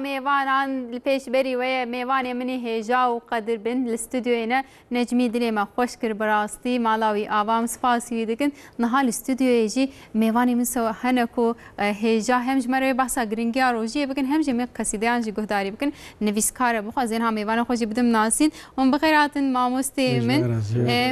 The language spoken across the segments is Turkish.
میوانان لپیش بری و میوان منی هجا و قدر بن الاستودیو اینا نجمی دلی ما خوش کر براستی مالاوی آوام سپاسی دکن نهال استودیو ایجی میوانی من سو هنکو هجا همج مروی بحثا گرینگیا روجی بکن همج می قصیده آنجی گهداری بکن نویسکار بخوازین ها میوان خوشی بدم ناسین و بخیراتن ماموستی من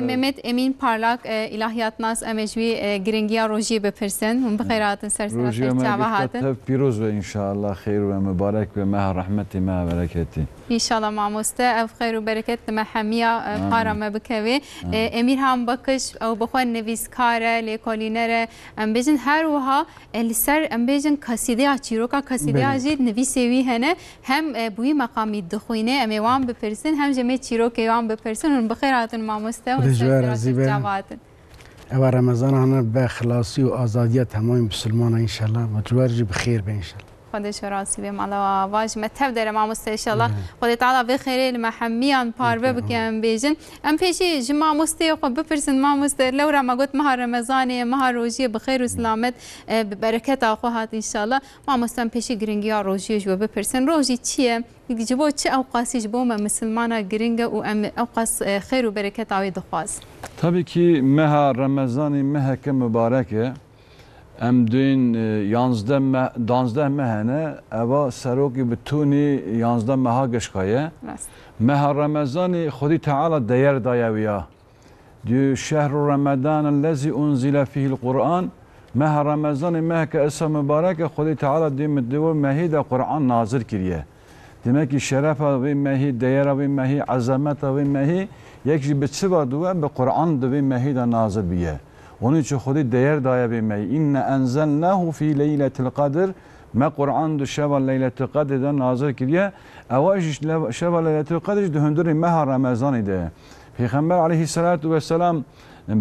ممت امین پارلاک الهیات ناس امجوی گرینگیا روجی بپرسن و بخیراتن سرسرات جواباتن پیروز و انشاءالله خیر و مبارک و مه رحمتی مه برکتی انشاءالله ماموسته اف خیر و برکت محمیا پارا بکوی امیر هم بکش او بخوان نویسکاره لیکولینره ام بیجن هر وها لسر ام بیجن قصیده اچیروکا قصیده اجید نویسوی هنه هم بوی مقامی دخوینه امیوان بپرسن هم جمعی چیروکی وان بپرسن و بخیراتن ماموسته و جواتن او رمضان هنه به خلاصی و آزادی تمام مسلمان انشالله و جوارجی بخیر به انشالله خودش راسی به مالا واج متف داره ماموسته انشالله خودی تعالی بخیره لمحمیان پاربه بکن بیجن ام پیشی جمع مسته خود بپرسن ماموسته لو را ما گفت ماه رمضانی ماه روزی بخیر و سلامت ببرکت آخوات انشالله ماموسته ام پیشی گرینگی ها روزیش و بپرسن روزی چیه جبو چه اوقاسی جبو ما مسلمانا گرینگه و ام اوقاس خیر و برکت آوی دخواست tabii ki meha Ramazani meheke mübareke em dün danzde mehene eva seroki bütuni yanzda meha geşkaye meha Ramazani Khudi Teala değer dayaviya diyor şehru Ramazan lezi unzile fihil Kur'an meha Ramazani meheke esa mübareke Khudi Teala diyor mehide Kur'an nazır kiriye demek ki şerefa ve mehi değer ve mehi azamet ve mehi یکی به چه وادوه به قرآن دوی مهید نازل بیه اونی چه خودی دیر دایه بیمه این انزلناه فی لیلة القدر ما قرآن دو شب لیلة القدر ده نازل کریه اواش شب لیلة القدر ده هندور ماه رمضان ده پیغمبر علیه السلام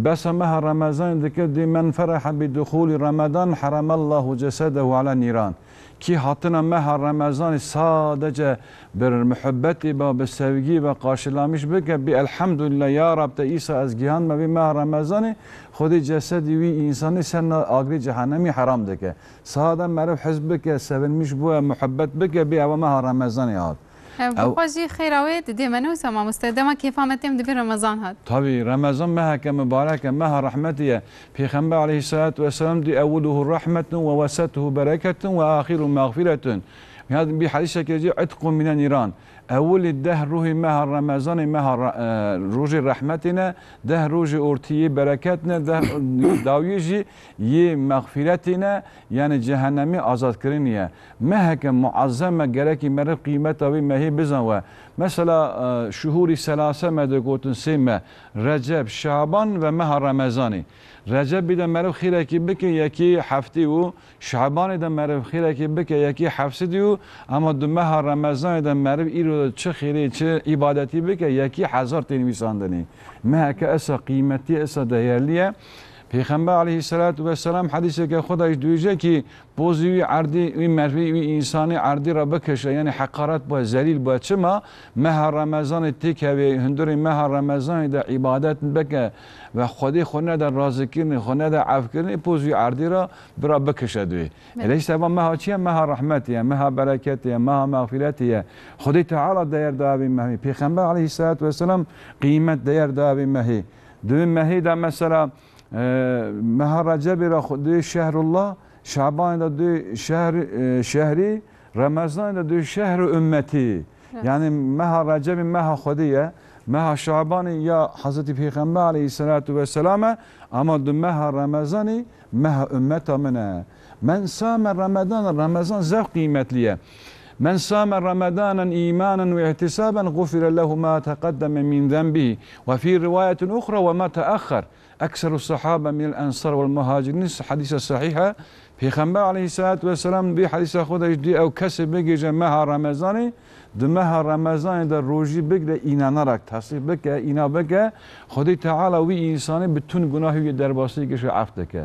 بس ماه رمضان ده که دی من فرح بدخول رمضان حرم الله جسده على نیران کی هاتنا ماه رمضان sadece bir muhabbeti ve sevgi ve karşılamış beke bi elhamdülillah ya Rab te İsa az gihan ve mah Ramazani khudi cesedi ve insanı sen agri cehennemi haram deke sade merf hizbeke sevilmiş bu muhabbet beke bi mah Ramazani hat بخواجی خیراوی دی منو سما مستدما کیف آمدیم دی رمضان هات. طبعا رمضان ماه كمبارك ماه رحمتيه پیغمبر عليه الصلاة والسلام دي أوله رحمة ووسطه بركة وآخره مغفرة. هذا بحديث كذي عتق من النيران. أول الدهر روحي ماه رمضان ماه روج رحمتنا ده روج أرتي بركاتنا ده داويجي ي مغفرتنا يعني جهنمي آزاد كرنيه ماه كمعظمة جركي مرف قيمته وما هي بزنوا مثلا شهور ثلاثة ما دقوتن سيما رجب شعبان وماه رمضاني رجب بده مرف خيرك بك يكي حفتي و شعبان ده مرف خيرك بك يكي حفصدي و اما دمه رمضان ده مرف إيرو چه خیری چه عبادتی بکه یکی هزار تنویساندنی مه که اصلا قیمتی اصلا دیرلیه پیغمبر علیه السلام حدیثی که خودش دویجه که بوزی عردی و مروی و انسانی عردی را بکشه یعنی حقارت با ذلیل با چما مه رمضان تیکه و هندور مه رمضان ده عبادت بکه و خودی خونه در راضی کردن خونه در عفو کردن بوزی عردی را برا بکشه دوی الیش تبا مه چیه مه رحمتیه مه برکتیه مه مغفرتیه خودی تعالی دایر داوی مه پیغمبر علیه السلام قیمت دایر داوی مه دوی مه ده مثلا مه رجب را خودی شهر الله شعبان ده دو شهری رمضان ده دو شهر امتی yani مه رجب مه خودیه مه شعبان یا حضرت پیغمبر علیه السلام اما دو مه رمضانی مه امت منه من صام رمضان زف قیمتلیه من صام رمضان إيمانا واحتسابا غفر له ما تقدم من ذنبه وفي رواية أخرى وما تأخر أكثر الصحابة من الأنصار والمهاجرين حديث صحيحة في خنباء عليه الصلاة والسلام بحديث خود جدي أو كسب بيجي جمعها رمضاني دمها رمضان در روزی بگه اینا نرک تصدیق بگه اینا بگه خدای تعالی وی insanı bütün günahı derbası geçe affedeke.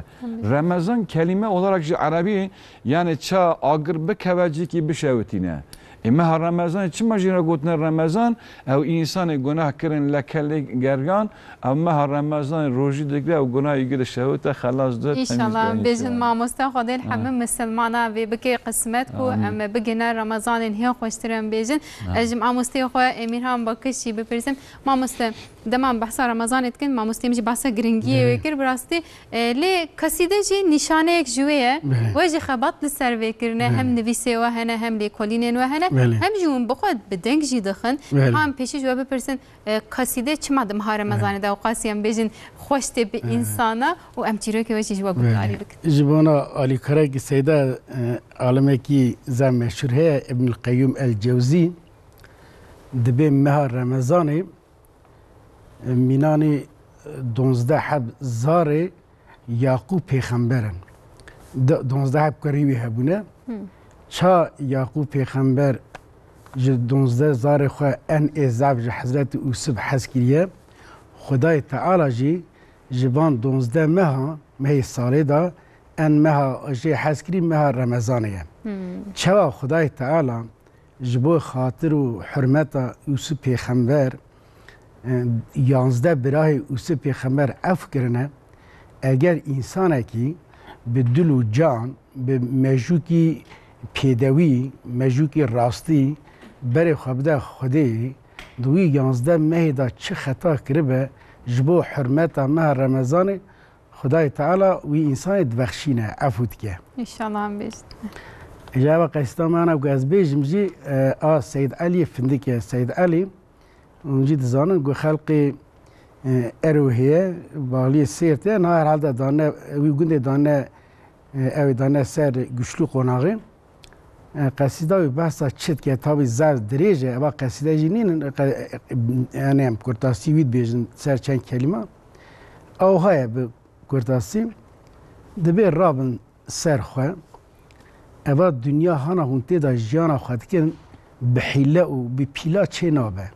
Ramazan kelime olarak Arabi yani ça agır bekeveci ki bir şeyutine. مه رمضان چی ماجرا گوتن رمضان او انسان گناه کردن لکل گرگان او مه رمضان روزی دیگر او گناه یگر شهوت خلاص داد İnşallah bejin mamosta xodel hemim Müslümana ve bike kısmet ku em bigine Ramazanın hiya xoştiren bejin ejim mamosta xo Emirhan bakışı bipirsim mamosta deman bahsa Ramazan etkin mamosta mi bahsa gringiye vekir birasti le kaside ji nişane ek jüye ve ji xabat li ser vekirne hem nivise ve hene hem le kolinen ve hene hem jun baqad bedeng ji daxın ham peşi jwe bipirsin kaside çmadım ha Ramazanı da qasiyem bejin خوش به انسانا و ام چیرو که وچی جواب داری بک. جبانا علی کرای سیدا عالمه کی زم مشهور ہے ابن القیم الجوزی دبی ماه رمضان مینانی 12 حب زار یعقوب پیغمبرن 12 حب کریوی هبونه چا یعقوب پیغمبر ج 12 زار خو ان ازاب حضرت یوسف حسکریه خدای تعالی جی جبان 12 مه ساله دا ان مه جی حسکری مه رمضانیه چوا خدای تعالی جبو خاطر و حرمت یوسف پیغمبر 11 براه یوسف پیغمبر اف کرنه اگر انسان کی به دل و جان به مجوکی پیدوی مجوکی راستی بر خبده خودی دوی 11 مه دا چه خطا کرده جبو حرمت ماه رمضان خدای تعالی وی انسان دبخشینه عفوت که انشالله هم بیشت اجابه قصدا معنا و از بیجم جی سید علی فندک سید علی اونجی دزانن گو خلق اروهیه بالی سیرته نه هر حال دانه وی گنده دانه اوی دانه سر گشلو قناغی قصیده و بحثا چت که تابی زر دریجه اما قصیده جنین یعنی هم کرتاسی وید بیجن سر چند کلمه او های به کرتاسی دبی رابن سر خواه اما دنیا هانا هونتی دا جیانا خواد کن بحیله و بپیلا چه نابه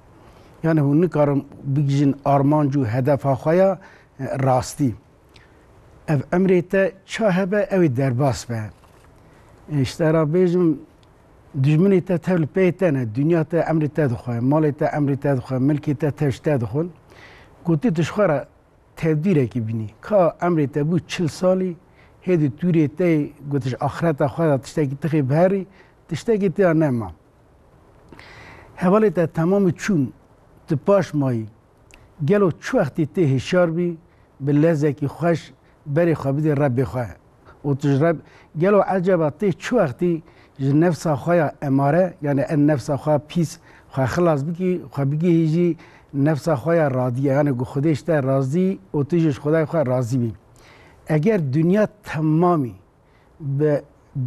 یعنی هون نکارم بگیجن آرمان جو هدف خواه راستی او امریتا چاه به اوی درباس به اشترا بیجم دجمنی تا تول پیتنه دنیا تا امری تا دخواه مالی تا امری تا دخواه ملکی تا توش تا دخون گوتی تشخواه تبدیره که بینی که امری تا بود 40 سالی هیدی توری تا گوتش آخرت خواه تشتاکی تخی بهاری تشتاکی تا نما حوالی تا تمام چون تپاش مایی گلو چو وقتی تا هشار بی به لحظه که خوش بری خواه بیدی رب بخواه و تجرب گلو عجبه تا چو وقتی نفس خواه اماره یعنی ان نفس خواه پیس خواه خلاص بگی خواه بگی هیجی نفس خواه راضیه یعنی گو خودش تا راضی و تیجش خدای خواه راضی بی اگر دنیا تمامی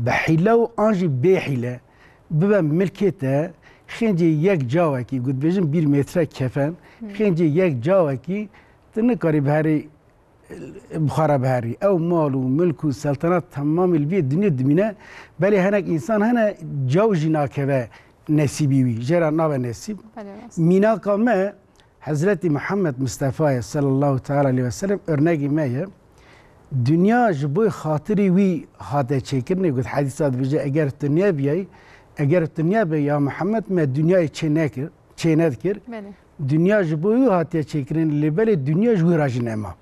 به حیله و آنجی به حیله ببه ملکته خینجی یک جاوه کی گود بیجم 1 متر کفن خینجی یک جاوه کی تنکاری بهاری بخارا بهاری او مال و ملک و سلطنت تمام البیت دنیا دمینه بله هنک انسان هنه جو جنا که نصیبی وی جرا ناو نصیب مینا کامه حضرت محمد مصطفی صلی الله تعالی علیه و سلم ارنگی میه دنیا جبوی خاطری وی هاته چکرنه گفت حدیثات بجه اگر دنیا بیای اگر دنیا بیای یا محمد ما دنیای چه نکر دنیا جبوی هاته چکرن لبله دنیا جوی راجن اما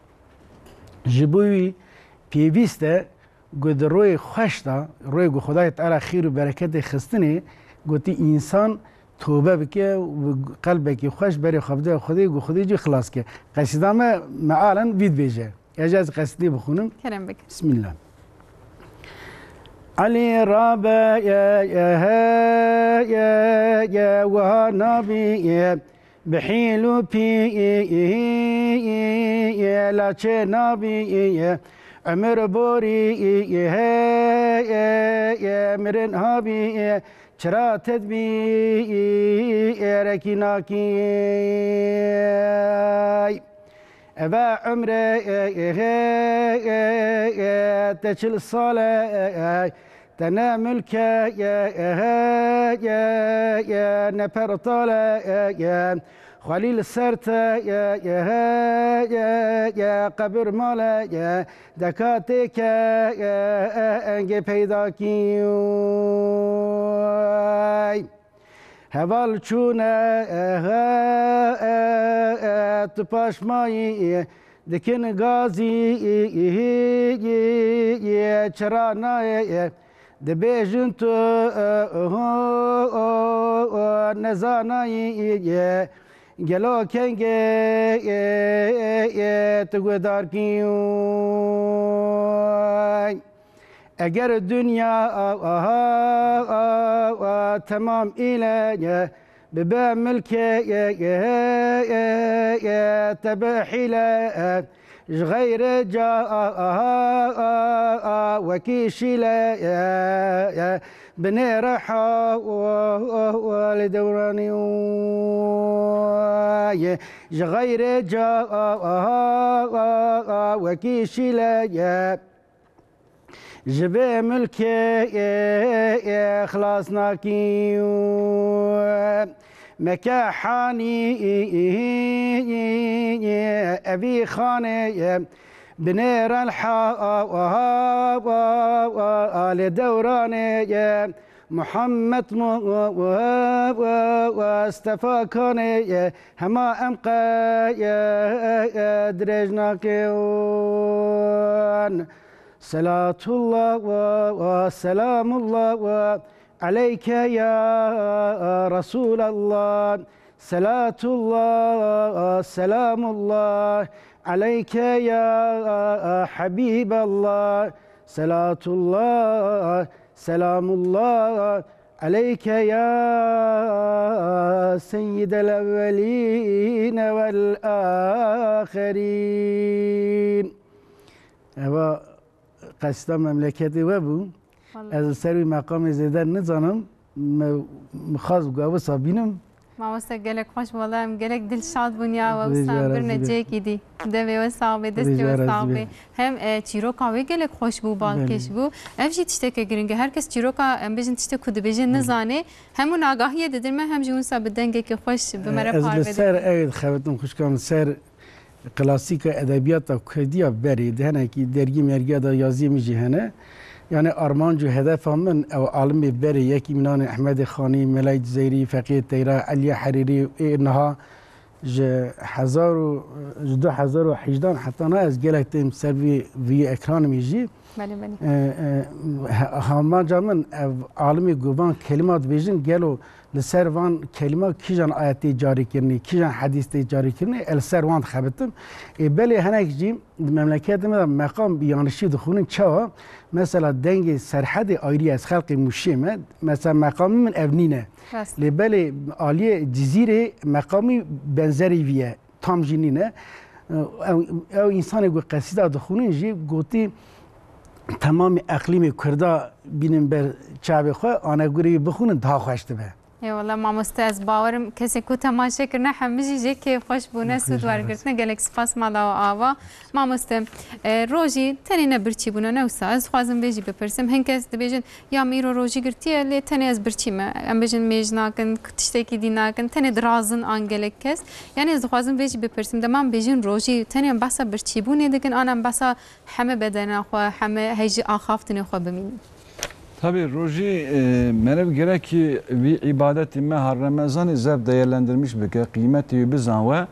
جبوی پیوسته گود روی خوشتا روی گو خدای تعالی خیر و برکت خستنه گوتی انسان توبه بکه و قلبه که خوش بری خفته خدای گو خدای جو خلاص که قصیده ما معالا بید بیجه اجاز قصیده بخونم کرم بک بسم الله علی رابع یا و نبی بحیلو پی لا چه نبی عمر بوری مرن هابی چرا تدبیر رکیناکی ابا عمر تشل صالح تنا ملك نفر طالع خليل سرت يا قبر مالا دكاتك انجي پیدا کی heval çune tu paşmayı dikin gazi çaranaye dibêjin tu nezanayê gelo kenge tu gudarkî eger dünya tamam ile bibe milke tebehile غير جاء وكيشيلا بني رحا ولدوراني غير جاء وكيشيلا جبه ملكي خلاصنا كيو مكاحاني أبي خاني بنير الحا لدوراني محمد واستفا كاني هما أمقى درجنا كيون صلاة الله وسلام الله عليك يا رسول الله صلاة الله سلام الله عليك يا حبيب الله صلاة الله سلام الله عليك يا سيد الأولين والآخرين أبا قصد مملكتي وابو از سروی مقام زیدن نزانم مخاز بگو صابینم مامۆستا gelek xweş وڵام em gelek dilşad bûniya we wisa bir neceyekî dî devê we saxbê destê we saxbê hem çîroka wê gelek xweş bû balkêş bû ev jî tişteke giring e herkes çîroka em bêjin tiştek ku dibêjin nizanê hemû agahiyê didirme hem jî wisa bi dengekî xweş bi me re ez par li vedin ser ew xewetim xuşkam ser klasîka edebiyata Kurdiya berê di henekî dergî mergiya da yazî min jî hene yani armancu hedefa min ew alimê berê yekî minan Ehmedê Xanî, Melek Zeyrî, Feqî Teyra, Eliya Herîrî ê niha ji 2018 heta na ez gelek têm ser vî ekranimê jî hamanca min ev alimê govan kelimat dibêjin gelo li ser van kelima kîjan ayetê carî kirinî, kîjan hedîstê carî kirinî el ser wan dixebitim. Belê hinek jî di memleketê me de meqam yanişî dixwînin çawa mesela dengê serhedê ayrî ez xelkê mûşê me mesela meqamî min ev nîne. Lê belê aliyê cizîrê meqamî benzerî vî ye tam jî nîne. Ew însanê ku qesîda dixwînin jî gotî tamamı اقلیم کردا بینیم بر چابه خو آنگوری بخونن daha خوش dibe. Eyvallah mamosta ez bawerim kesê ku temaşe kirine hemî jî jê kêfxweş bûne sûd wergirtine gelek spas mala û ava mamoste rojî tenê ne birçî bûne ne wisa ez dixwazim vê jî bipirsim hin kes dibêjin ya mîro rojî girtiye lê tenê ez birçî me em bêjin mêj nakin tiştekî dî nakin tenê dirazin an gelek kes yani ez dixwazim vê jî bipirsim deman bêjin rojî tenê behsa birçî bûnê dikin an behsa heme bedena xwe heme hêjî axaftinê xwe bimînin. Tabii roji merev gerek ki bir ibadeti meha Ramazan-ı zev değerlendirmiş bike kıymeti bizan ve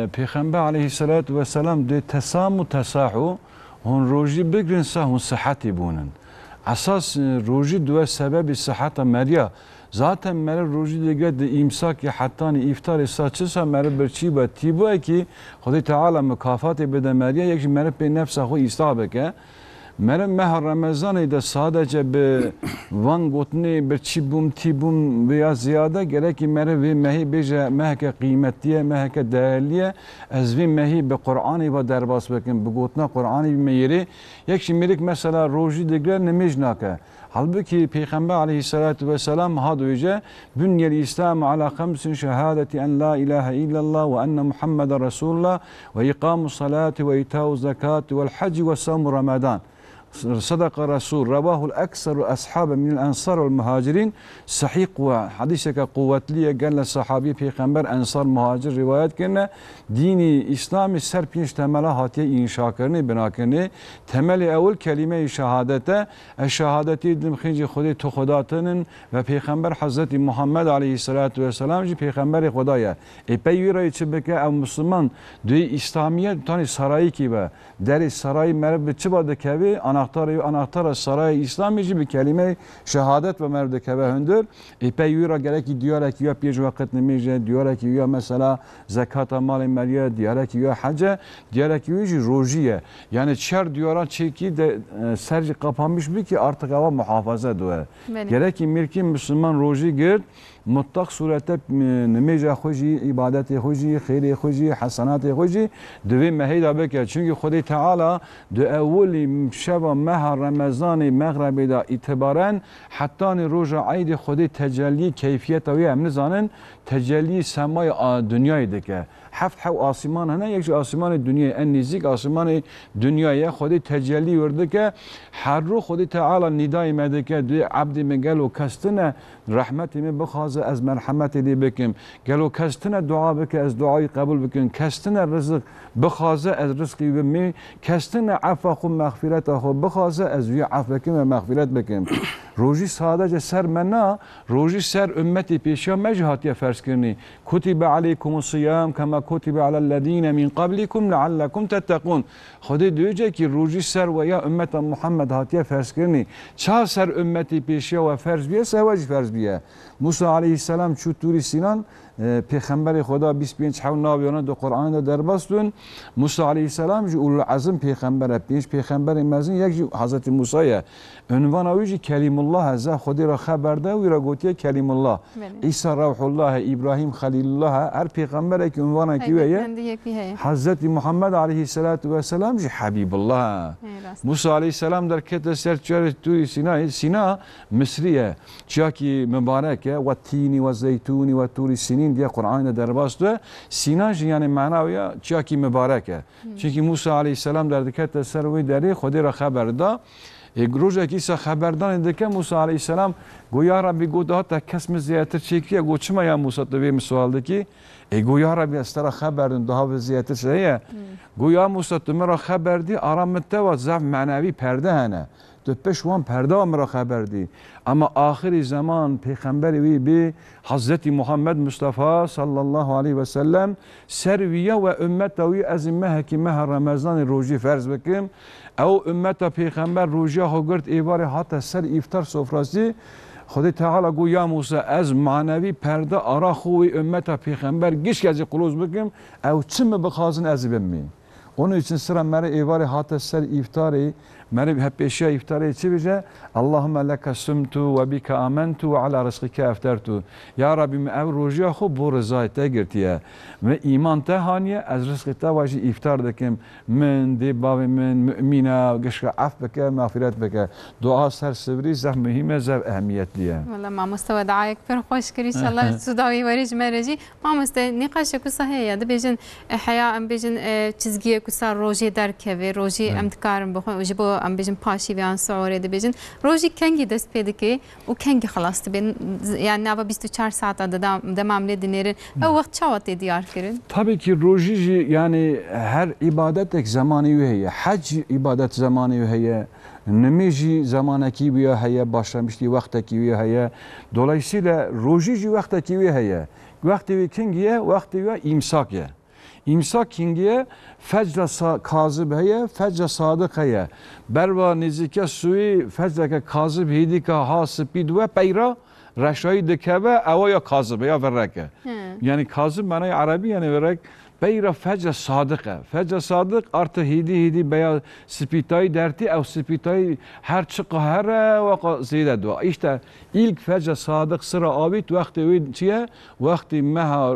Peygamber aleyhissalatu vesselam de tesamu tesahu hon roji bigrinsa hon sıhhati bunun. Asas roji dua sebebi sıhhata merya zaten merev roji digre de imsak ya hatta iftar saçsa merev birçi ve tibu ki Hudi Teala mükafat bede merya yek merev pe nefsa hu istabeke Merem meha Ramazan'ı da sadece bir van gotni bir çibum tibum veya ziyade gerek ki mere ve mehi beje mehke kıymetliye mehke değerliye ez ve mehi be Kur'an'ı ve derbas bekin bu gotna Kur'an'ı bir meyri yek şimdilik mesela roji digler nemejnake halbuki Peygamber aleyhissalatu vesselam hadüce bünyel İslam ala khamsin şehadeti en la ilahe illallah ve enne Muhammeden Resulullah ve ikamu salati ve itau zakati vel hacci ve samu Ramazan صدق رسول رواه الأكثر أصحاب من الأنصار والمهاجرين صحيح وحديثك قوة لي قال الصحابي في خنبر أنصار مهاجر روايات كنا ديني إسلامي سر بيش تملا هاتي إنشاء كرني بنا كرني تمل أول كلمة شهادته الشهادتي دم خيجي خدي تخداتن وفي خنبر حضرت محمد عليه الصلاة والسلام جي في خنبر خدايا إبيورا يتشبك أو مسلمان دوي إسلامية تاني سراي كيبا داري سراي مرب تشبه كبي anahtar saray İslam için bir kelime şehadet ve mevde kebe hündür. Peyvira gerek ki diyor ki ya bir vakit nemice diyor ki ya mesela zekata mal maliye diyor ki ya hacca diyor ki rojiye yani çer diyorlar çeki de serci kapanmış bir ki artık hava muhafaza ediyor. Gerek ki milki Müslüman roji gir mutlak surette nemice hoji ibadeti hoji khiri hoji hasanati hoji dve mehida beke çünkü Hudi Teala de evveli şeba meha Ramazani mağribi da itibaren hatta ni roja aydi Hudi tecelli keyfiyet ve emni zanın tecelli semay dünyaydı ki heft hav asiman hene yekşi asiman dünya en nizik asiman dünyaya Hudi tecelli verdi ki her ruh Hudi Teala nidai medike de abdi mi gelo kastine rahmetimi bixaze az merhameti li bikim gelo kastine dua bike az duayı kabul bikin kastine rızık bixaze az rızkı bimi kastine afahu mağfiretahu bixaze az yu afbekim ve mağfiret bikim roji sadece ser mena roji ser ümmeti peşya mecihatiye ferz kirni kutibe aleykumus siyam kama kutibe alellezine min qablikum leallekum tettekun Hudi diyor ki roji ser ve ya ümmete Muhammed hatiye ferz kirni ça ser ümmeti peşya ve ferz biye sevacı ferz biye Musa aleyhisselam şu Turi Sinan Peygamber Xuda 25 حول نابیانه دو قرآن در بستون موسی علیه السلام جو اول العزم پیغمبر پیش پیغمبر مزین یک جو حضرت موسی عنوان اویجی کلیم الله از خودی را خبر ده و را گویی کلیم الله عیسی روح الله ابراهیم خلیل الله هر پیغمبر که عنوان کیه حضرت محمد علیه السلام جو حبیب الله موسی علیه السلام در کت سرچار توی سینا مصریه چاکی مبارکه و تینی و زیتونی و توری سینی diye Kur'an'da derbastı. Sinan yani manavya çaki mübareke. Çünkü Musa aleyhisselam derdikette servi deri Xudira haberde. Roja ki ise haberdan edike Musa aleyhisselam goya Rabbi goda hatta kesme ziyaretler çekiye goçma ya Musa tabi misvalde ki goya Rabbi astara haberin daha ve ziyaretler şeye goya Musa tümera haberdi aramette ve zaf manavi perde hane. Peşvan perde amra haberdi. Ama ahiri zaman peygamberi ve bi Hazreti Muhammed Mustafa sallallahu aleyhi ve sellem serviye ve ümmete ve azimmehe ki meha Ramazan roji ferz bekim. Ev ümmete peygamber rojiya hogurt ibare hatta ser iftar sofrası Xudi Teala goya Musa az manevi perde ara xuvi ümmete peygamber giş gezi kuluz bekim. Ev çim bixazın azibim mi? Onun için sıra meri ibare hatta ser iftarı Merib hep eşya iftara içibice Allahümme leke sumtu ve bike amentu ve ala rızkike eftertu. Ya Rabbim ev rojiya xub bu rızayete girtiye. Ve iman te haniye az rızkite vajı iftar dekim. Min, debavi min, mümine, gışka af beke, mağfiret beke. Dua ser sivri zeh mühime zeh ehemmiyetliye. Valla ma mustafa daayek per hoş kir inşallah sudavi veric mereci. Ma mustafa niqaşa ku sahiye de bejin haya em bejin çizgiye ku sar roji derkeve roji em dikarim bixo jibo ام بيجن باشي بيان سعوري دي بيجن روجي كنجي دست بيدكي وكنجي خلاص تبين يعني نابا 24 saat devam edinlerin o vakit çavat ediyar kirin. Tabii ki roji yani her ibadet zamanı yuheye hac ibadet zamanı yuheye nemeci zamanaki yuheye başlamıştı vaktaki yuheye dolayısıyla roji vaktaki yuheye vakti kingiye vakti imsak ye. İmsak kingiye fecre kazib heye, fecre sadık heye. Berva nizike suyu fecre kazib hidika hasib bidve peyra reşayı dikeve evaya kazib ya verreke. Yani kazib manayı Arabi yani verrek peyra fecre sadık. Fecre sadık artı hidi beya spitayı derti ev spitayı her çıkı her vaka ziyade dua. İşte ilk fecre sadık sıra abit vakti ve vakti meha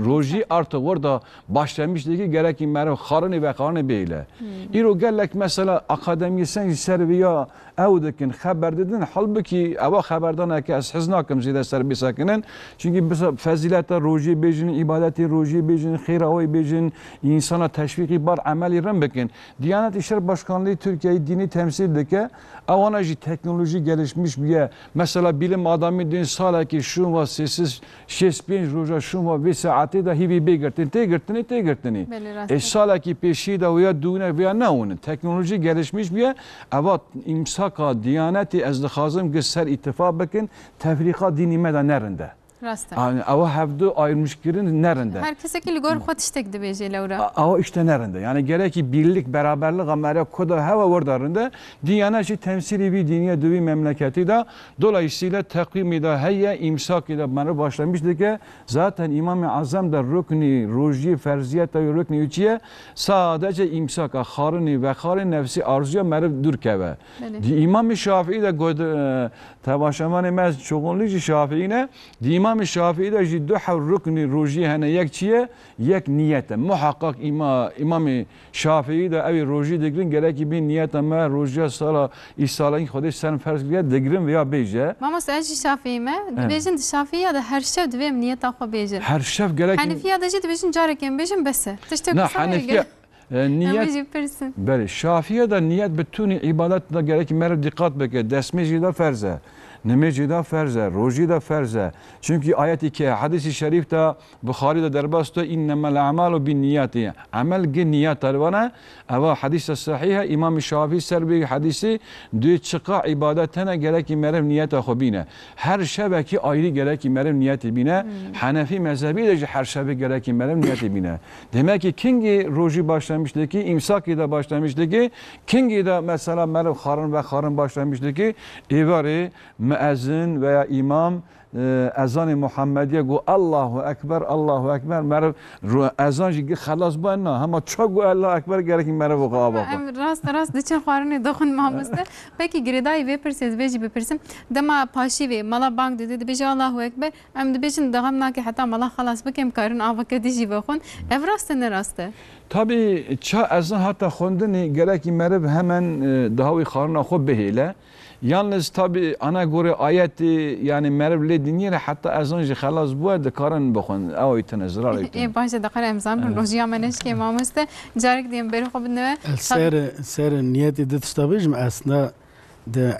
roji artık orada başlamıştı ki gerek imara xarını ve xarını beyle. İro gelek mesela akademisyen serviya evdekin haber dedin halbuki eva haberdan ki az hıznakim ziyade serbi sakinin çünkü fezilete roji bejin ibadeti roji bejin khir تغییر اوی بیجن insana teşviki bar ameli ram bekin. Diyanet İşleri Başkanlığı Türkiye'yi dini temsil dike. Avanajı teknoloji gelişmiş bir mesela bilim adamı din salaki şu var sessiz 65 roja şu var bir saati da hivi begirtin te girtini. Salaki peşi da veya düğüne veya ne onun. Teknoloji gelişmiş bir ama imsaka diyaneti ez dixazım ki ser ittifak bekin tefrika dinime de nerede? Yani ama hevdu ayrılmışkirin nerede? Herkese ki ligor xot iştek de beje Laura. Ama işte nerede? Yani gerek ki birlik, beraberlik ameliye koda hava vardarında Diyaneti temsili bir diniye dövi memleketi de dolayısıyla takvimi de heyye imsak ile bana başlamıştı ki zaten İmam-ı Azam da rükni, ruji, ferziyet ve rükni üçüye sadece imsak, kharını ve kharın nefsi arzuya merif dürkeve. İmam-ı Şafii de tevaşaman mez çoğunluğu Şafii'ne İmam-ı Şafii de ciddu rükni, ruji hene yek çiye, yek niyete. Muhakkak İmam-ı Şafii de evi ruji degrin gerek ki bir niyet ama rujiye sala İsa'nın Xudê sen ferz bile degrin veya beyce. Mama sadece Şafii mi? Dibêjin Şafii ya da her şev divêm niyet xwe bêjin. Her şev gerek. Hanefiya da jî dibêjin carekên bêjin bese. Tiştek ne Hanefiya niyet. Beli Şafii'ye de niyet bütün ibadet da gerek merv dikkat beke. Desmeci de ferze. Nemeci de ferze, roji de ferze. Çünkü ayet-i ki hadis-i şerifte Bukhari'de derbastı innemel a'malu bin niyati. Amel ge niyet alvana. Ama hadis-i sahiha İmam-ı Şafii serbi hadisi diyor çıka ibadetine gerek merev niyete khubine. Her şebeki ayrı gerek merev niyeti bine. Hanefi mezhebi de her şebe gerek merev niyeti bine. Demek ki kingi roji başlamıştı ki imsaki de başlamıştı ki kingi de mesela merev harın ve harın başlamıştı ki ibari müezzin veya imam ezan-ı Muhammediye go Allahu Ekber merv ezan jigi xalas bana ama çok go Allahu Ekber gerek merv qaba. Rast diçen xarını dokun mamızda. Peki girdayı ve persiz veji persim dema paşi ve mala bank dedi beji Allahu Ekber em de bejin dağam naki hatta mala xalas bekem karın avakadi jivakun evrast ne rastı. Tabii ça ezan hatta xondini gerek merv hemen dahavi xarına xo behile. Yalnız tabi ana göre ayeti yani mervle dinleyene hatta ezanı xalas bu da karın bakın ayetine zarar ettin. Başta da karım zaman rojiya meneş ki mameste jarek diyem beri xobin ne? Ser niyeti de tabi'cim aslında de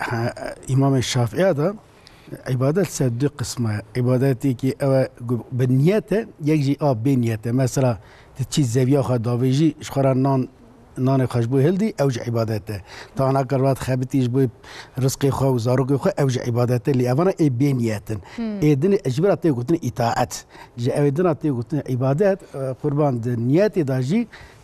İmam Şafii da ibadet seddi kısmı ibadeti ki be niyete yekji be niyete mesela çiz zeviya xadaveji şxaran نان خوش بو هلدی اوج عبادته تا انا کروات خبتیش بو رزق خو و زاروق خو اوج عبادته لی اوانا ای بینیتن ایدن اجبرات گوتن اطاعت ج ایدن گوتن عبادت قربان د نیت داجی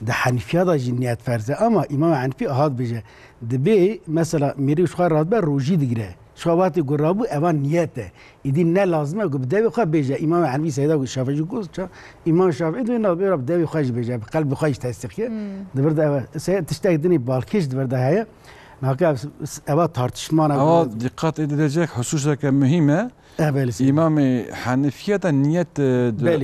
د حنفیه داجی نیت فرض اما امام حنفی هاد بجه د بی مثلا میری شو رات بر روجی دیگره شواتی گرابو اون نیته ایدی نه لازمه گو بدوی خو بجه امام حنفی سیدا گو شافعی گو امام شافعی دو نه بیرا بدوی خوش بجه قلب خوش تصدیقه دبرده سه تشتاق دنی بالکش دبرده هيا ناقا اوا tartışmana ama dikkat edilecek hususa ki mühime İmam-ı Hanefiye'de niyet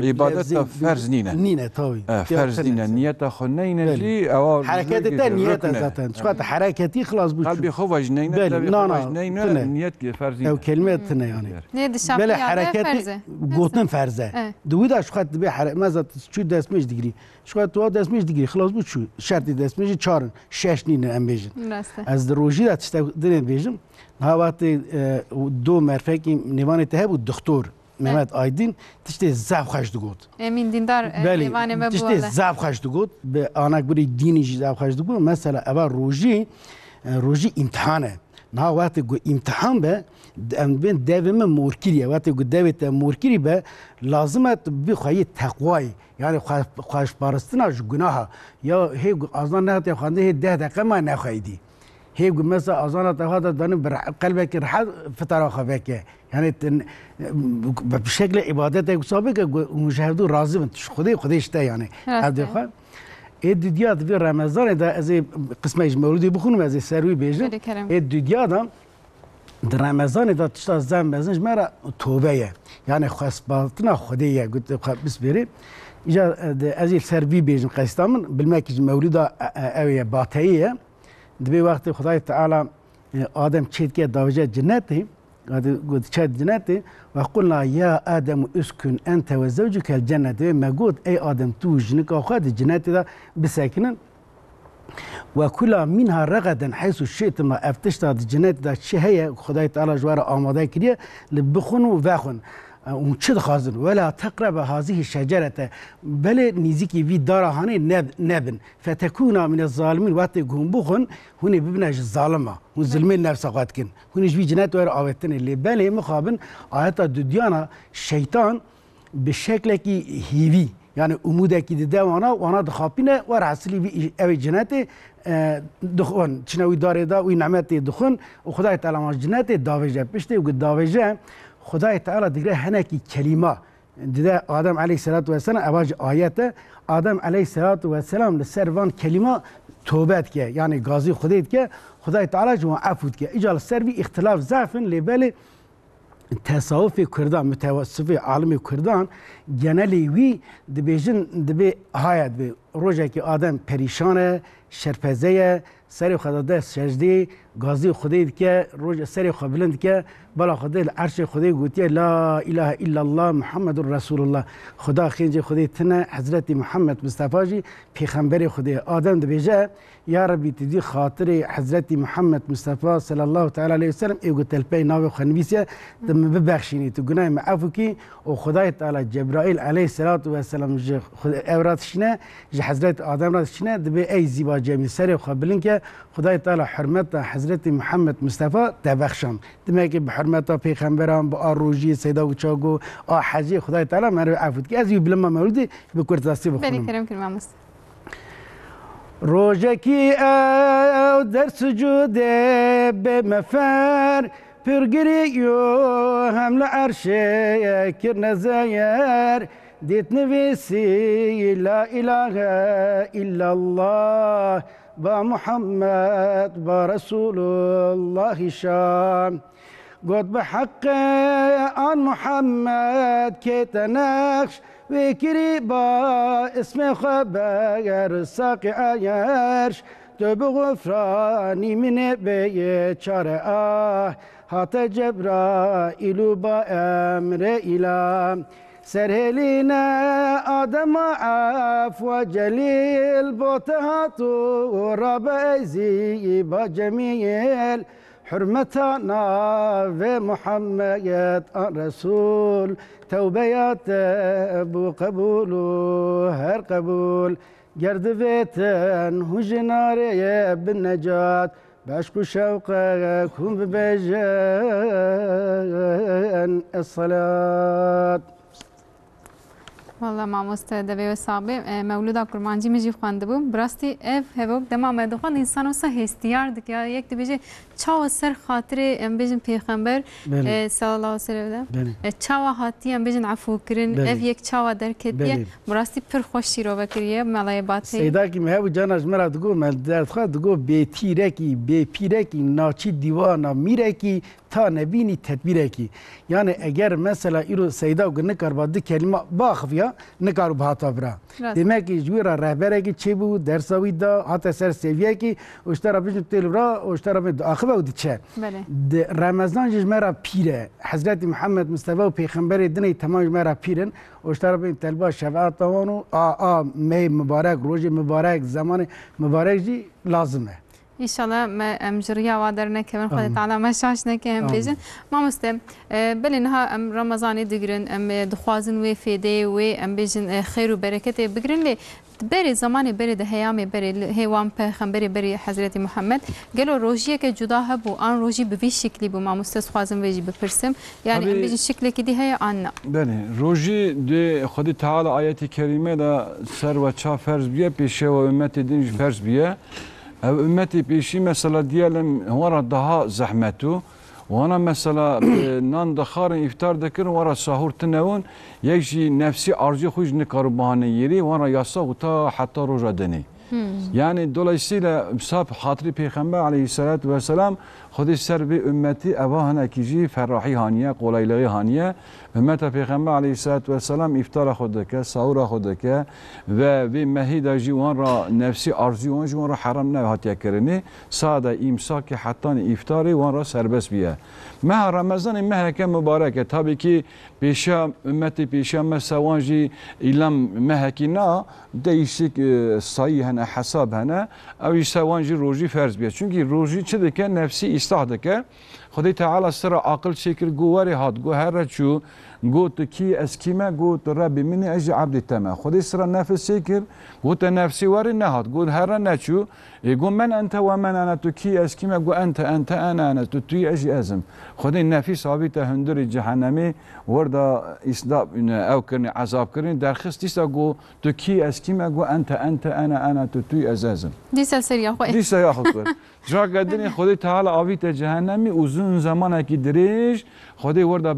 ibadet ferz nine. Nine tabii. Ferz nine. Niyet khunayne li harekette niyet zaten. Şu an hareketi خلاص bu. Kalbi xovaj neyne tabii xovaj neyne niyet ki ferz nine. O kelime tine yani. Ne dışarı böyle hareketi gotun ferze. Duvida şu kat bir mazat şu desmiş digri. Şu kat o desmiş digri خلاص bu şu şartı desmiş çarın 6 nine embejin. Az roji da işte dine bejim. هاواتي دو مرفقي نيواني تهبو الدكتور محمد ايدين تشتي زاف خاش دغوت امين ديندار نيواني مبوله تشتي زاف خاش دغوت انا بري ديني زاف خاش دغوت مثلا ابا روجي امتحانه هاواتي امتحان به بين دايما موركيريا واتي دايت موركيري به لازمه بخوي تقوي يعني خاش بارستنا جناها يا هي اظن نهت خانده 10 دقيقه ما نخيدي هي مثلا اظن هذا داني قلبك راح فتره خبك يعني بشكل عبادتك سابق مشاهدو راضي خدي اشتا يعني هذا خا الدنيا في رمضان ده زي قسمه مولودي بخونم زي سروي بيجن الدنيا ده رمضان ده تشتا زم مزنج مرا توبه يعني خصباتنا خديه قلت بس بري اجا ازي سروي بيجن قسطامن بالماكج مولوده اويه باطيه دبي وقت خدای تعالی آدم چید که داوجه جنتی قد شاد جنته وقلنا يا آدم اسكن أنت وزوجك الجنة ما قلت أي آدم تو جنك أخذ الجنة ده بساكنا وكل منها رغدا حيث شئت ما افتشت الجنة ده شهية خداي تعالى جوار آماده كريه لبخن وفاخن ومشد خازن ولا تقرب هذه الشجرة بل نزيكي في دار هاني نبن فتكون من الظالمين واتقهم بخن هنا ببناج الظالمة والظلمين نفسه قاتكن هنا جبي جنات وير آوتن اللي بل مخابن آيات الدنيا الشيطان بالشكل كي هيفي يعني أمودك دوانا وانا دخابينه ورعسلي في أوي جناتي دخون شنوي دار دا وينعمتي دخون وخداي تعالى مع جناتي دافجة بشتي وقد دافجة خدای تعالی دیگه هنکی کلمه دیده آدم علیه الصلاة والسلام اواج آیته آدم علیه الصلاة والسلام لسروان کلمه توبت که یعنی غازی خودید که خدای تعالی جوان عفوت که اجال سروی اختلاف ضعفن لباله تصوف کردان متوسف عالم کردان جنالی وی دبیجن دبی هایت به روزی که آدم پریشانه شرپزه سری خداده سجدی غازی خودید که روز سری خبلند که بلا خدای عرش خدای گویی لا اله الا الله محمد رسول الله خدا خینج خدای تنه حضرت محمد مصطفی جی پیغمبر خدای آدم دبیجه یا ربی تدی خاطر حضرت محمد مصطفی صلی الله تعالی علیه و سلم ایگو تلپی ناو خنویسه دم ببخشینی تو گناه معفو کی و خدای تعالی جبرائیل علیه السلام خدای اوراتشنه ج حضرت آدم راتشنه دبی ای زیبا جمی سری خبلن که خدای تعالی حرمت حضرت محمد مصطفی تبخشم دمه که بحرمت پیغمبران با آروجی سیدا و چاگو حجی خدای تعالی من عفوت که از یو بلما مولدی بکرتاستی بخونم بری کرم که ماموس روزکی او در سجود به مفر پرگریو حمل عرشه کرن زیر دیت نویسی لا اله الا الله با محمد با رسول الله شام قد بحق عن محمد كي تناقش وكري با اسم خبر ساقي عيرش تبغفراني من بيتشار هات جبرائيل با امر إله سرهلينا آدم عفو جليل بوتهاتو ربازي بجميل حرمتنا في محمد الرسول توبيات ابو قبول هر قبول جرد فيتن هجناري بالنجاة باشكو شوقكم ببيجان الصلاة والله ماموستا دوی و صاحب مولودا کرمانجی میجی خوانده بوم براستی اف هوک دما مدخوان انسان وسا هستیار دکیا یک دیجه چاو سر خاطر ام بیجن پیغمبر صلی الله علیه و سلم چاو هاتی ام بیجن عفو کرن اف یک چاو درکتیه براستی پر خوشی رو بکریه ملای باتی سیدا کی مه جانش مرا دگو مل درد خوا دگو بی تیرکی بی پیرکی ناچی دیوانا میرکی تا نبینی تدبیره کی یعنی اگر مثلا ایرو سیدا و نکار بعد کلمه باخفیا نکار بهاتا برا demek ki jura rehbere ki çebu dersavi da hatta ser seviye ki uştara bijim telvra uştara bir akıbe u diçe Ramazan jmera pire Hazreti Muhammed Mustafa peygamber dini tamam jmera piren uştara bir telba şefaat tavanu me mübarek roji mübarek zamanı mübarek ji lazım है İnşallah emjiriya vadarına kemen Xwedê Teala me şaş neke em bêjin mamoste belê niha em Ramazanê digirin em dixwazin wê fêdê wê em bêjin xêr û bereketê bigirin lê berê zamanê berê de heyamê berê hêwan pexemberê berê Hezretî Muhammed gelo rojiyeke cuda hebû an rojî bi vî şeklî bû mamoste dixwazim wê jî bipirsim yani em bêjin şeklekî dî heye an na Belê rojî dê Xwedî Teala ayetê kerîme de ser ve ça ferz biye pêşe ve ümmetê din jî ferz biye ev ümmeti peşi mesela diyelim vara daha zahmetu wana mesela nan daxarın iftar dekirin vara sahur tinevun yekji nefsi arzu xuj nikar bahane yeri vara yasa uta hatta roja deni yani dolayısıyla sab hatırı Peygamber aleyhissalatu vesselam Xwedî ser bir ümmeti eva hanekî jî ferahî haniye kolaylığı haniye Ümmete Peygamber aleyhissalatu vesselam iftara خود دکه ساور خود دکه و وی مهیدا جوان را نفسی آرزوان جوان را حرام نه هاتیا کرنی ساده امساک حتی افطاری وان را سربس بیه ماه رمضان ماه که مبارکه tabii ki پیشا ümmeti پیشا مسوانجی ایلم ماه کی نه değişik sayı hene hesap hene او سوانجی روزی فرض بیه çünkü روزی چه دکه نفسی اصلاح دکه خدای تعالی سر عقل شکر گواری هات گو هر چو قلت كي اسكيما قلت ربي مني اجي عبد التمام خذ اسرى نفس سكر قلت نفسي وري نهض قول هرا ناتشو يقول من انت ومن انا تكي اسكيما قول انت انا تتي اجي ازم خذ النفس صابته هندر الجهنمي وردا اسداب او كرني عذاب كرني درخص تيسا قول تكي اسكيما قول انت انا تتي ازازم دي سلسله خوي دي سياخذ جا قدني خدای تعالی آویت جهنمی uzun zamana ki دريج خدای وردا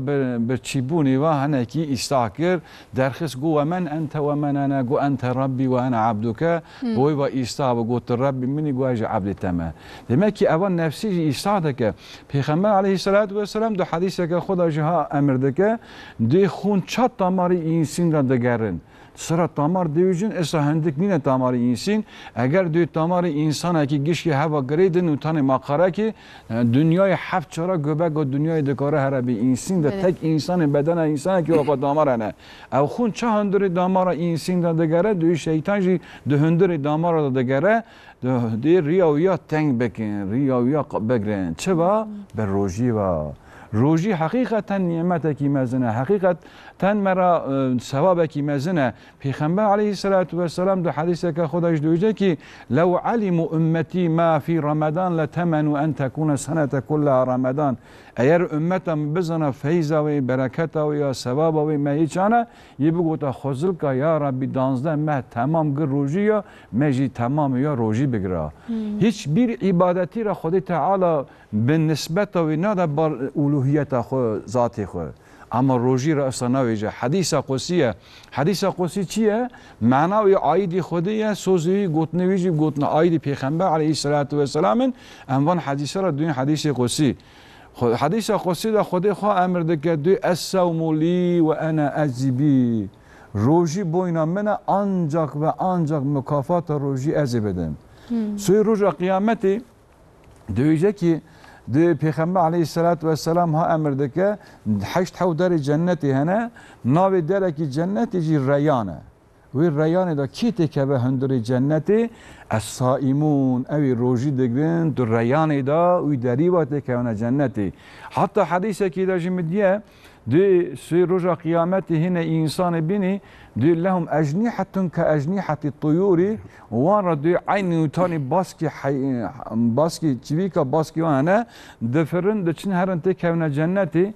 برچيبوني و هناكي استاكر درخص قو ومن انت ومن انا قو انت ربي وانا عبدك قوي و استاب قلت ربي مني قو اجي عبد تمام demek ki اول نفسي استادك پیغمبر علیه الصلاه و السلام دو حدیثه که خدا جها امردك دي خون چات تماری انسان را دگرن sıra tamar devicin esa hendik mine tamarı insin eğer diyor tamarı insana ki gişki hava gredin utanı makara ki dünyayı haf çara göbek o dünyayı dekara her bir insin de tek insanın bedene insana ki o damar ne ev khun çahandırı damara insin de degere diyor şeytan ji döndürü damara da degere diyor riya teng bekin riya begren çaba ber roji va روجي حقيقة نعمتك مزنة حقيقة مرا ثوابك مزنة پیغمبر عليه الصلاة والسلام دو حديثك خداش دوجه كي لو علموا أمتي ما في رمضان لتمنوا أن تكون سنة كلها رمضان اگر امتم بزنه فیضا و برکت و یا ثواب و مهیچانه یبگو تا خزل که یا ربی 12 ماه تمام گر روزی یا مجی تمام یا روزی بگیره هیچ بیر عبادتی را خود تعالی به نسبت و ناده بر الوهیت خو ذات خو اما روزی را اصلا نویجه حدیث قدسی چیه معنای عایدی خودیه سوزی گوتنویجی گوتن عایدی پیغمبر علیه السلام انوان حدیث را دوین حدیث قدسی حدیث قدسی دا خودی خواه امر دکه دوی الصوم لی و انا اجزی بی روزی بوینا من ancak mükafat روزی ازی بدم سوی روز قیامتی دویجه که دی پیغمبر علیه السلام ها امر دکه 8 در جنتی هنه ناوی دره که جنتی جی ریانه وی ریانه دا کی تکه به هندر جنتی الصائمون اوی روزی دگرن در ریانه دا وی دریبا تکه هنه جنتی حتی حدیثه که دا جمدیه دی سوی روز قیامتی هنه انسان بینی دی لهم اجنیحتون که اجنیحت الطیوری وان را دی عین نوتانی باسکی چوی که باسکی وانه دفرن دچن هرن تکه هنه جنتی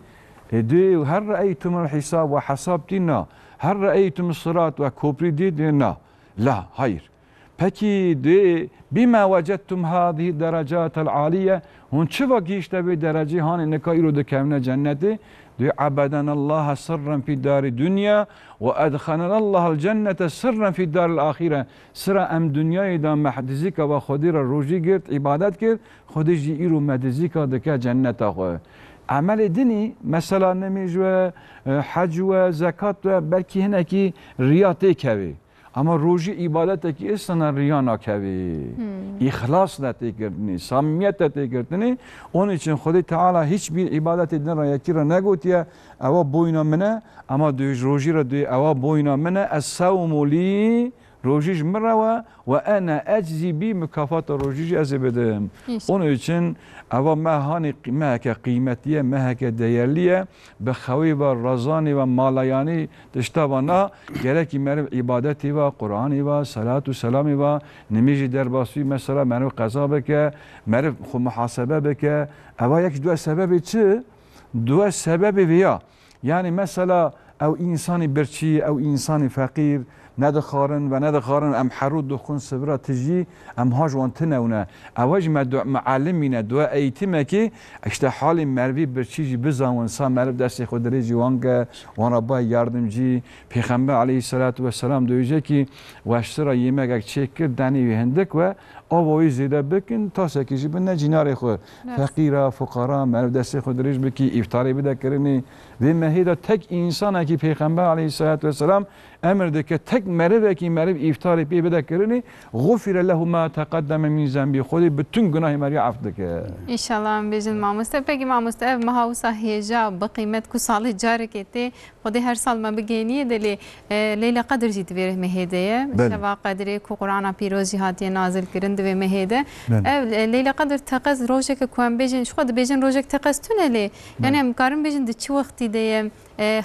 دی هر رأیتم الحساب و حساب دینا هر رأیتم الصراط و کوپری دینا لا hayır peki de bima vecettum hadihi derecatel aliye hun çiva gişte bir derece hani ne kayro de kevne cenneti de abadan Allah sırran fi dari dünya ve adkhanan Allah cennete sırran fi daril ahire sıra em dünyayı da mahdizika ve khudira roji girt ibadet girt khudiji iru mahdizika de ke cennete xo amel dini mesela nemiz ve hac ve zekat ve belki hineki riyate kevi ama roji ibadete ki istana riya nakevi ihlas da tekirtini samimiyet da tekirtini onun için Khudi Teala hiçbir ibadet edin ra yakira negotiye ava boyuna mene ama düj roji ra düj ava boyuna mene es-savmu li rojiş merawa ve ana eczi bi mükafat rojiş ezebedim onun için ava mehani mehke kıymetiye mehke değerliye be xavi ve razani ve malayani tiştabana gerek merv ibadeti ve Kur'ani ve salatu selami ve nemiji derbasi mesela merv qaza beke merv muhasebe beke ava yek dua sebebi çi dua sebebi veya yani mesela ev insani berçi ev insani fakir ندخارن و ندخارن ام حرود دخون سبرا تجي ام هاج وانتنونه اواج معلمینه دو ایتمه که اشته حال مروی برچیجی بزاون سا مرو دست خود ریجی وانگه وانا با یاردمجی پیغمبر علیه السلام دویجه که واشترا yemek çekir dani hendek ve avayı zede bekin ta sekici benne cinare xo fakira fukara mervdesi xodriş beki iftari bide kirini ve mehida tek insana ki Peygamber aleyhissalatü emrde ki tek merve ki merv iftari bide kirini gufire lehu ma taqaddeme min zembi xodi bütün günah meri affdı ki İnşallah bizim mamuste peki mamuste ev mahausa heja baqiymet ku salı carekete xodi her sal ma begeniye deli Leyla Qadr jit verir mehedeye şeva qadri ku Kur'an pirozi hatiye nazil kirin ve mehede ev Leyla Qadr taqaz rojeke ku am bejin şu qad bejin rojek taqaz tuneli yani em karın bejin de çi vakti de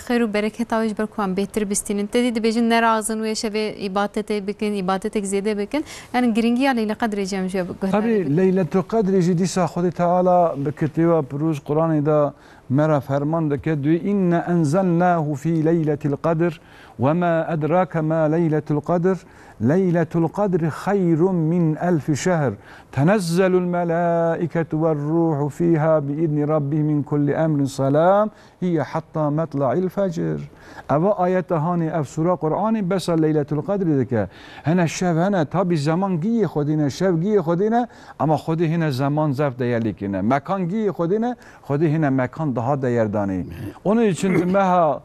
خير وبركة تاوج بركوان بهتر بستين تدي بيجن نرازن ويشبه إبادته بكن إبادتك زيادة بكن يعني جرينجي على ليلة قدر جام شو طبعا ليلة القدر جدي ساخذ تعالى بكتبه بروز قرآن ده مرا فرمان ده دوي إن أنزلناه في ليلة القدر وما أدراك ما ليلة القدر ليلة القدر خير من 1000 شهر تنزل الملائكة والروح فيها بإذن ربه من كل أمر سلام هي حتى مطلع الفجر أبا آيات هاني أف سورة قرآن بس ليلة القدر ذك هنا الشاب هنا تابي زمان جي خدينا الشاب جي خدينا أما خدي هنا زمان زف ديالكنا مكان جي خدينا خدي هنا مكان ده ديرداني onun için مها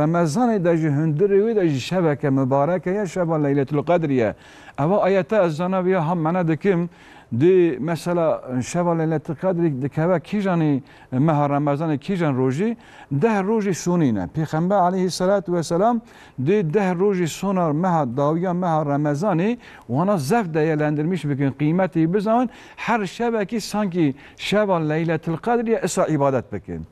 رمضان داجي هندري وداجي شبكة مباركة يا شباب ليلة القدر يا أبا آيات الزنابية هم منا دكيم دی مثلا شب لیلت القدر دکوا کیجانی ماه رمضان کیجان روزی 10 روزی سونینه پیغمبر علیه السلام دی 10 روزی سونار ماه داویا ماه رمضانی وانا زف değerlendirmiş بکن قیمتی بزن هر شبکی sanki شب لیلت القدر اسا ibadet بکن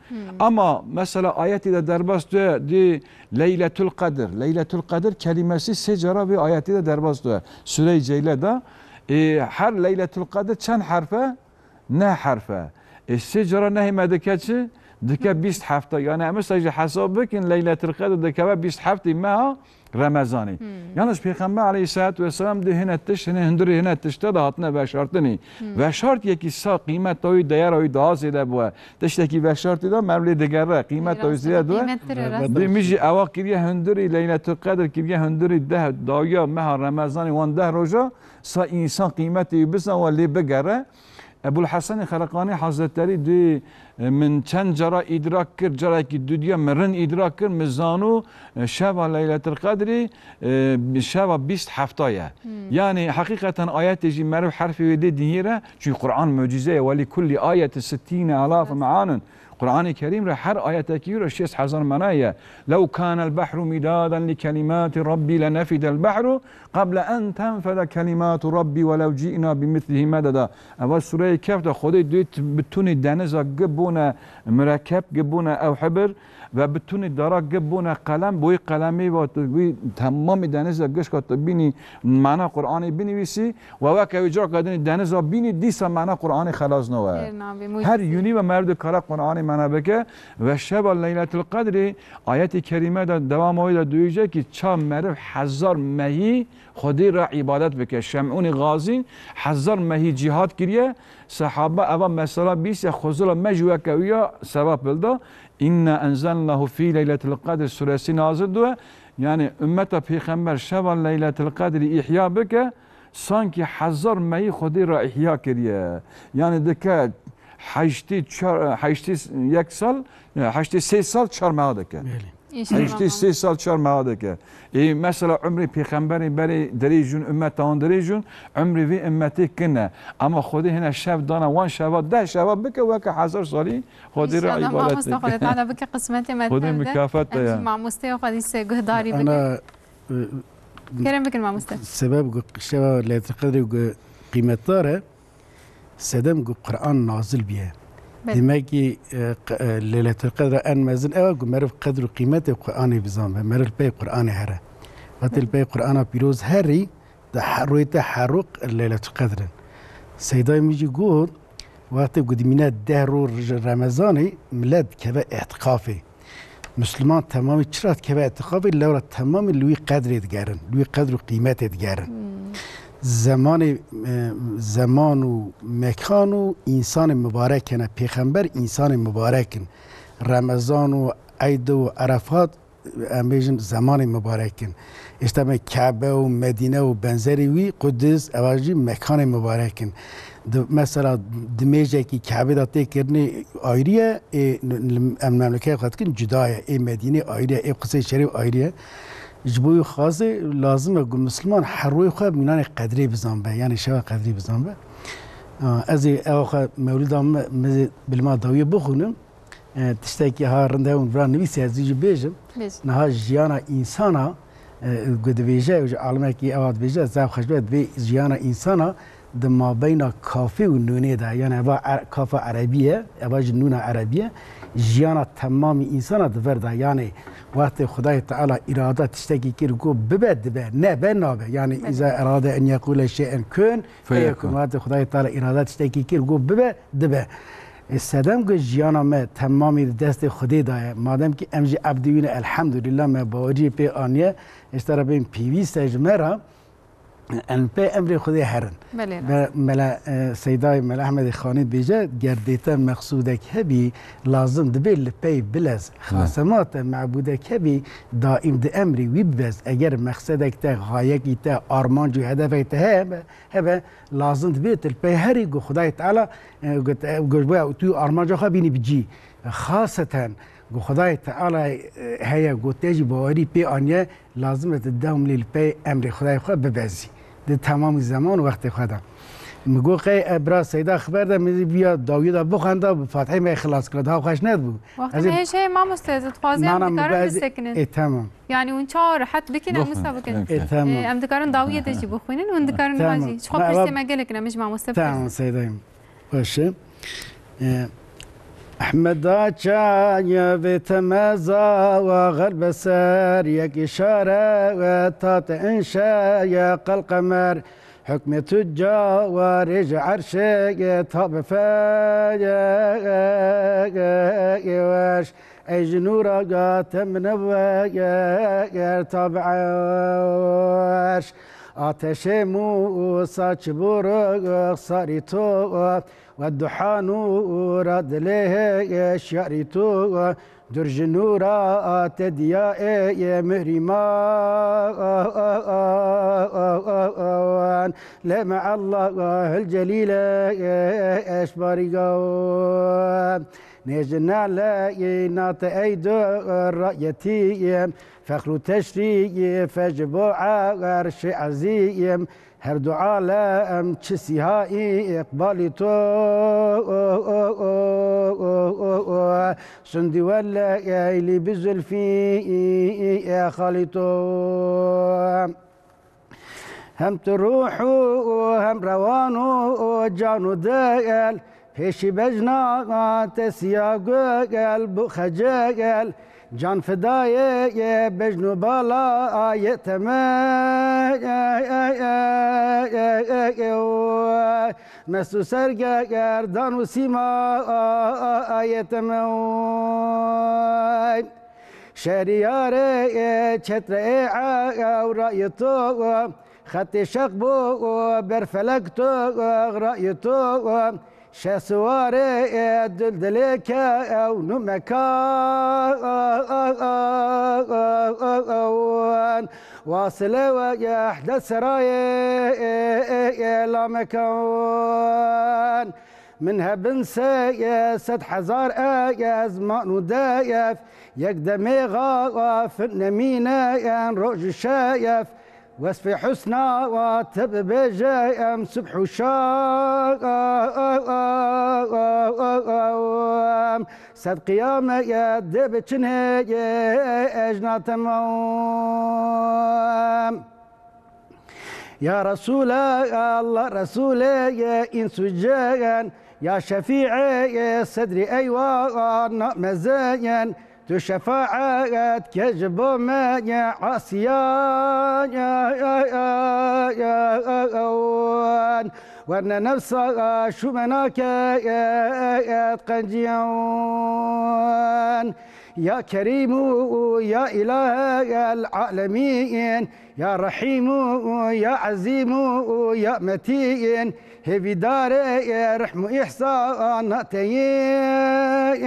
ama mesela ayeti de derbast دی لیلت القدر لیلت القدر kelimesi secara bir ayeti de derbast Süre-i Ceyle'de her Leyletul Kadir çend harfe? Ne harfe? Secara nehime dikeçi? Dike 20 hafta. Yani mesela hesap bekin Leyletul Kadir dike 20 hafta meha Ramazani. Yalnız Peygamber Aleyhisselatü Vesselam de hinettиш, hindiri hinettişte de hatine ve şartını. Ve şart yeki sa kıymet oyu değer oyu daha ziyade bu. Teşteki ve şartı da mevli digere kıymet oyu ziyade bu. Demişi evak kiriye hindiri Leyletul Kadir kiriye hindiri de dağya meha Ramazani van de roja sa insan kıymeti bisan ve li begere. Ebu'l-Hasan Xalaqani Hazretleri de من چند جرا ادراک کرد جرایی که دنیا مرن ادراک کرد مزانو شب لیلة القدر شب 20 هفتایه یعنی حقیقتا آیات جی مرو حرفی ویده دیره چون قرآن معجزه ولی کل آیت 60,000 معان قرآن الكريم را هر آية كيرا 6000 منايا لو كان البحر مدادا لكلمات ربي لنفد البحر قبل أن تنفذ كلمات ربي ولو جئنا بمثله مددا أول سورة كهف ده خودي دوت بتوني دنزا جبونا مركب جبونا أو حبر و بتونی دارا گبونه قلم بوی قلمی و تمام دنیزا گش که بینی معنا قرآنی بنویسی و وقتی اجرا کردن دنیزا بینی دیسا معنا قرآنی خلاص نوه هر یونی و مرد کار قرآنی معنا بکه و شب لیلة القدر آیت کریمه دا دوام آید دویجه که چه مرد 1000 مهی خودی را عبادت بکه شمعون غازی 1000 مهی جهاد کریه صحابه اول مثلا 20 خزر مجوه که ویا سبب بلده İnna enzelnahu fi leyletil kadr suresi nazil duya. Yani ümmete peygamber şeval leyletil kadri ihya beke sanki 1000 meyi khudi ra ihya kiriye. Yani deke haçti 1 sal, haçti 3 sal çarmaya deke. Haçti 3 sal çarmaya deke. Mesela ömrü peygamberi beri dericun ümmet on dericun ömrü ve ümmeti kine. Ama khudi hina şev dana wan şeva 10 şeva beke ve ka 1000 sali خودی را عبادت مستقلت على بك قسمتي ما خودی مكافات مع مستوى قدي جهداري بك انا كرم بك مع مستوى سبب شباب ليلة القدر قيمتها سدم قرآن نازل بها دماغي ليلة القدر ان مازن او مرف قدر قيمته القرآن بزام مرف بي قرآن هره وقت البي قرآن بيروز هري روي تحرك ليلة القدر سيداي ميجي قول وقتی گودی مینه 10 روز رمضانی ملت که اعتقافی مسلمان تمامی چرات که به اعتقابی لورا تمامی لوی قدر دگرن لوی قدر و قیمت دگرن زمان و مکان و انسان مبارکن پیغمبر انسان مبارکن رمضان و عید و عرفات امیجن زمان مبارکن اشتبه کعبه و مدینه و بنزری وی قدس اواجی مکان مبارکن مثلا دمیجه کی کعبه داته کرنی آیریه مملکت خود کن جدایه ای مدینه آیریه ای قصه شریف آیریه جبوی خاصه لازمه که مسلمان هر روی خود مینان قدری بزن به یعنی شوا قدری بزن به از آخر مولدام بالما داویه بخونم تشتکی ها رنده اون برای نویسی از دیجی بیجم نها جیانا انسانا قد بیجه و عالمه کی اواد بیجه زب خشبه بی جیانا انسانا دما بین کافی و نونه ده یعنی اوا کافه عربیه اوا نون عربیه جیانا تمامی انسانا دور ده یعنی وقت خدای تعالی اراده تشتکی کر گو ببد به نه به نابه یعنی اذا اراده ان یقول شیء کن فیکون وقت خدای تعالی اراده تشتکی کر گو ببد به استادم که جیانا ما تمامی دست خودی داره مادام که امجی عبدیون الحمدلله ما باوجی پی آنیه اشترا بین پیوی سجمرا ان پی امر خودی هرن ملا سیدای ملا احمد خانی بیجه گردیتا مقصوده کبی لازم دبیل پی بلز خاصمات معبوده کبی دائم د امری وی بز اگر مقصدک تا غایگی تا آرمان جو هدفی تا هبه لازم دبیت الپی هری گو خدای تعالی گوش تو آرمان جو بینی بجی خاصتا گو خدای تعالی هيا گو تجی باوری پی آنیه لازم تدهم لیل پی امر خدای خود ببزی ده تمام زمان وقت خودم میگو قی ابرا سیدا خبر ده میزی بیا داوید بخونده و فاتحه می خلاص کرد ها خوش ند بود وقتی میشه ما مستعد فازی ام دکارن بسکنن تمام یعنی اون چهار حد بکنن مستبکن ام دکارن داوید چی بخونن اون دکارن ماجی خب پرسی مگل کنم مش ما مستبکن تمام سیدا باشه احمد چای به تمزا و غرب سر یک اشاره و تات انشا یا قل قمر حكم تجار عرشه تاب فاش اي جنورا قاتم نبغى تابع عرش آتش موسى چبور صاري تو والدحى نور دله شعري تو درج نورا تديا مهرمان لمع الله الجليل اشبارقان نجنا لنا تأيد الرأيتي فخر تشري فجبو عرش عزيم هر دو عالم چسیها اقبالی تو سندی واللیلی بزلفی خالی تو هم تروح و هم روان و جان و دل پیشی بجنا تسیاق قلب خجل جان فدای بجنو بالا آیتم مسو سرگردان و سیما آیتم شهریار چتر رای تو خط شق بو بر فلک تو رای تو شسوار دلدلك او نمكان واصل ويحدى سرايا لا مكان منها بنسى 6000 ازمان ودايف يقدم غاف النمينة روج شايف وصف حسنا وتبجي ام سبح شام صد قيام يا دبتشنه اجنا تمام يا رسول الله رسول يا انس جان يا شفيع يا صدري ايوه مزين تو شفاعت كجبو ما يا عصيان وانا نفسها شو مناك قنجيان يا كريم يا إله العالمين يا رحيم يا عزيم يا متين هبي دار رحم إحسان تيان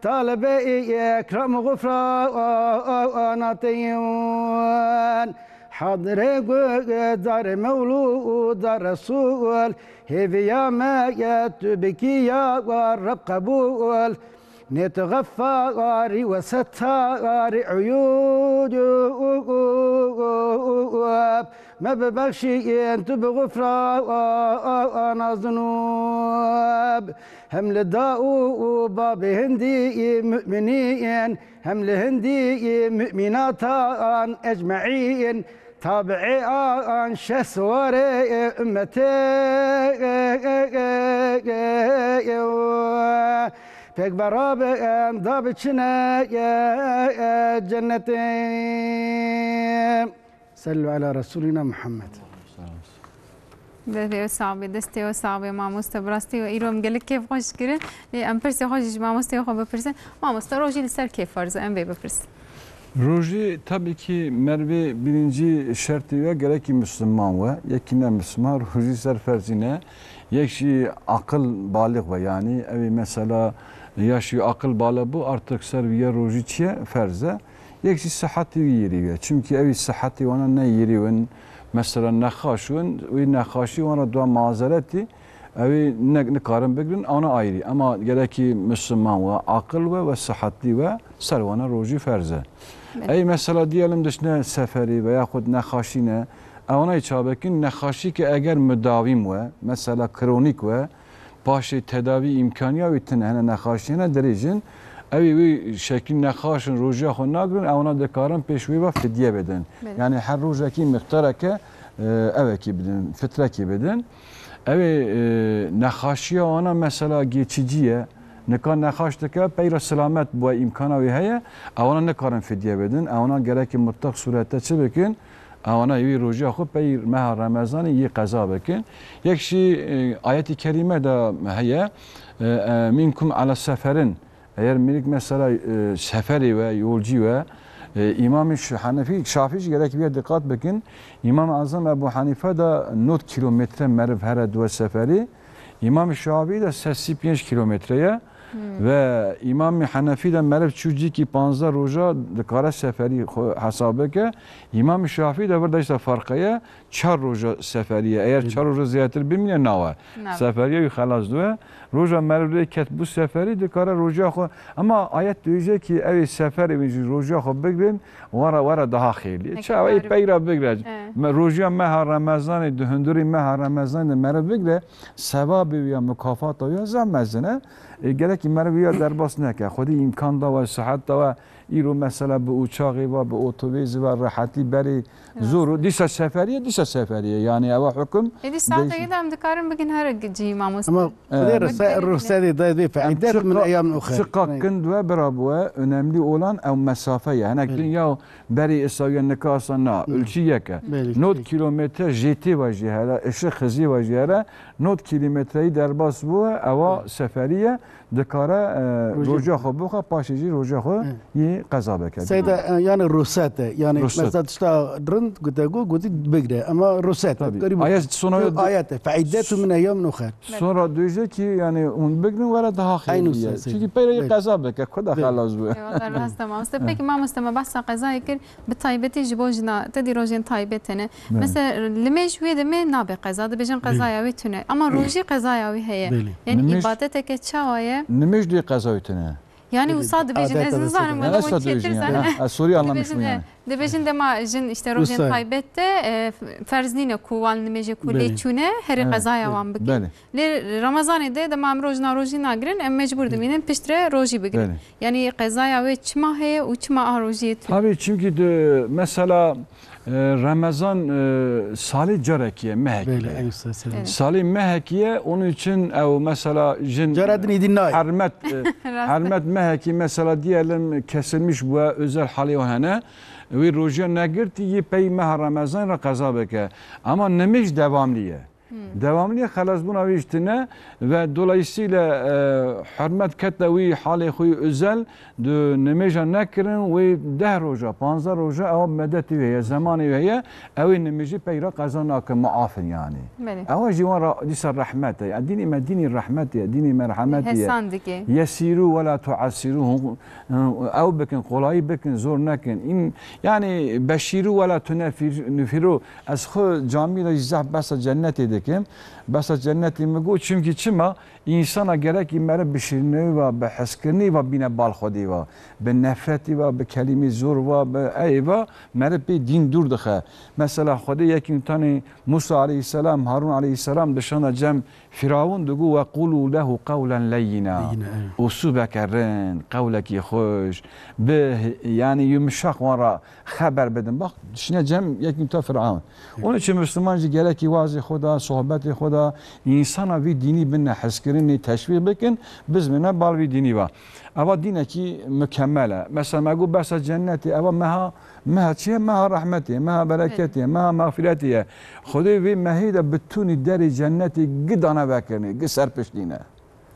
طالب إكرام غفران تيان حاضر دار مولود رسول هبي يا ما يتبكي يا رب قبول نتغفر وستار عيوب ما ببخشي انت بغفران ذنوب هم لداء باب هندي مؤمنين هم لهندي مؤمنات اجمعين تابعي عن شسوار امتي پک براب داب چنه جنتي صلوا على رسولنا محمد به صعب دسته و صعب ما مستبرستی و ایرم گله کیف خوش کرد ام پرسی خوشش ما مستي خو بپرسن ما مست روجی لسر کیف فرض ام بپرس Roji tabii ki Merve birinci şartı ve gerek Müslüman ve yekine Müslüman roji serferzine yekşi akıl balık ve yani evi mesela yaşı akıl balığı bu artık serviye roji çiye ferze yekşi sıhhati yeri ve çünkü evi sıhhati ona ne yeri ve mesela nekhaşın ve nekhaşi ona dua mazereti evi ne karın bekleyin ona ayrı ama gerek Müslüman ve akıl ve sıhhati ve servana roji ferze. Ey mesela diyelim dışına seferi veya xud nekhaşine ona içabekin nekhaşi ki eğer müdavim ve mesela kronik ve başı tedavi imkanı ve tene nekhaşine derecin evi şekil nekhaşın roja xo nagrin ona dekarın peşvi ve fidye beden. Yani her rojaki miktarake eveki beden fitreki beden. Evi nekhaşiye ona mesela geçiciye Nekan nekhaşteke peyra selamet bu imkana ve heye avana ne karın fidye bedin avana gerek mutlak surette çebekin avana evi roja xo peyr meha ramazanı iyi qaza bekin yekşi ayet-i kerime de heye minkum ala seferin eğer minik mesela seferi ve yolcu ve İmam-ı Hanefi Şafii gerek bir dikkat bekin İmam-ı Azam Ebu Hanife de 4 kilometre merv her dua seferi İmam-ı Şafii de 35 kilometreye ve İmam-ı Hanefi de merv çuci ki 15 roja dikara seferi hesabı ke İmam-ı Şafii de burada işte farkaya 4 roja seferiye eğer 4 roja ziyadır bilmeyen nava seferiye xalas dua roja merv ket bu seferi dikara roja ama ayet diyecek ki ev sefer evi roja xo begrin vara daha xeyli çavay peyra begrej roja meha ramazan döndürü meha ramazan merv begre sevabı ya mükafat ya zammezine gerek merviye derbas neke xudi imkan da ve sıhhat da ve İro mesela bu uçağı ve bu otobüs ve rahati beri zor dişa seferiye yani eva hüküm Edi saate gidem dikarım bugün her gece mamus ama ruhsatı da bir faidet min ayyam ukhra çıkakkın ve berabu önemli olan ev mesafe yani ya beri isayen nekasana ölçüyeke 9 kilometre jeti ve jihara eşi hızı ve jihara 9 kilometreyi derbas bu eva seferiye dikara roja xo bu paşici roja xo yi qaza beke Seyda yani ruhsat yani mesela tuşta drın gutu begre ama ruhsat garip ayet sonra ayet faidet min ayyam ukhra sonra diyecek ki yani un begrin vara daha hayırlı çünkü peyre qaza beke koda xalas bu والله راست تمام peki ما مستمع بس قضاء كر بطيبتي جبوجنا تدي روجين طيبتنا مثلا لمش ويد من نابي قضاء بجن قضايا ويتنا اما روجي قضايا وي هي يعني عبادتك تشاويه نمش دي قضاء ويتنا Yani usad bejin ezin zanım bana o çetir sana. Soruyu anlamışım yani. De bejin de ma jin işte rojen taybette ferzline kuvan nimeje kuleçune her qazaya van biki. Le Ramazan de ma rojna rojina girin mecbur deminin piştre roji bigin. Yani qazaya ve çma he u çma roji. Tabii çünkü de mesela Ramazan salih carekiye mehekiye. Salih mehekiye onun için ev mesela jin harmet meheki mesela diyelim kesilmiş bu özel hali ohane ve roja negirti yi pey meha Ramazan ra qaza beke ama nemiş devamliye. devamlı خلاص buna viştine ve dolayısıyla hürmet ketlevi hali huyu özel de nemeja nekirin ve 10 roja 15 roja ev medeti ve zamanı ve ev nemeji peyra kazanak muafin yani. Ev civan disa rahmet ya dini medini rahmet ya dini merhamet ya. Yesiru ve la tuasiru ev bekin kolay bekin zor nekin. Yani beşiru ve la tunefiru az khu camiyle izah basa cennet edekim. Basa cenneti mi çünkü çima insana gerek imere bişirneyi ve beheskirneyi ve bine balxodi ve be nefreti ve be kelime zor ve be eyva merip din dur dıxa. Mesela Xwedê yekî tane Musa aleyhisselam, Harun aleyhisselam dışana cem Firavun digu ve qulu lehu qawlan leyyina. Usu bekerin, qawleki hoş, be yani yumuşak vara haber bedin. Bak dışına cem yekî ta Firavun. Onun için Müslümancı gereki vazi Xuda, sohbeti Xuda, insana vi dini binne hezkirini teşvik bikin, biz minne bal vi dini va. Ama dineki mükemmele. Mesela megu besa cenneti, ama meha çiye, meha rahmeti, meha bereketi, meha mağfireti. Xwedê vi mehî bütûnî derê cennetî gidana vekirini, gid serpiştîne.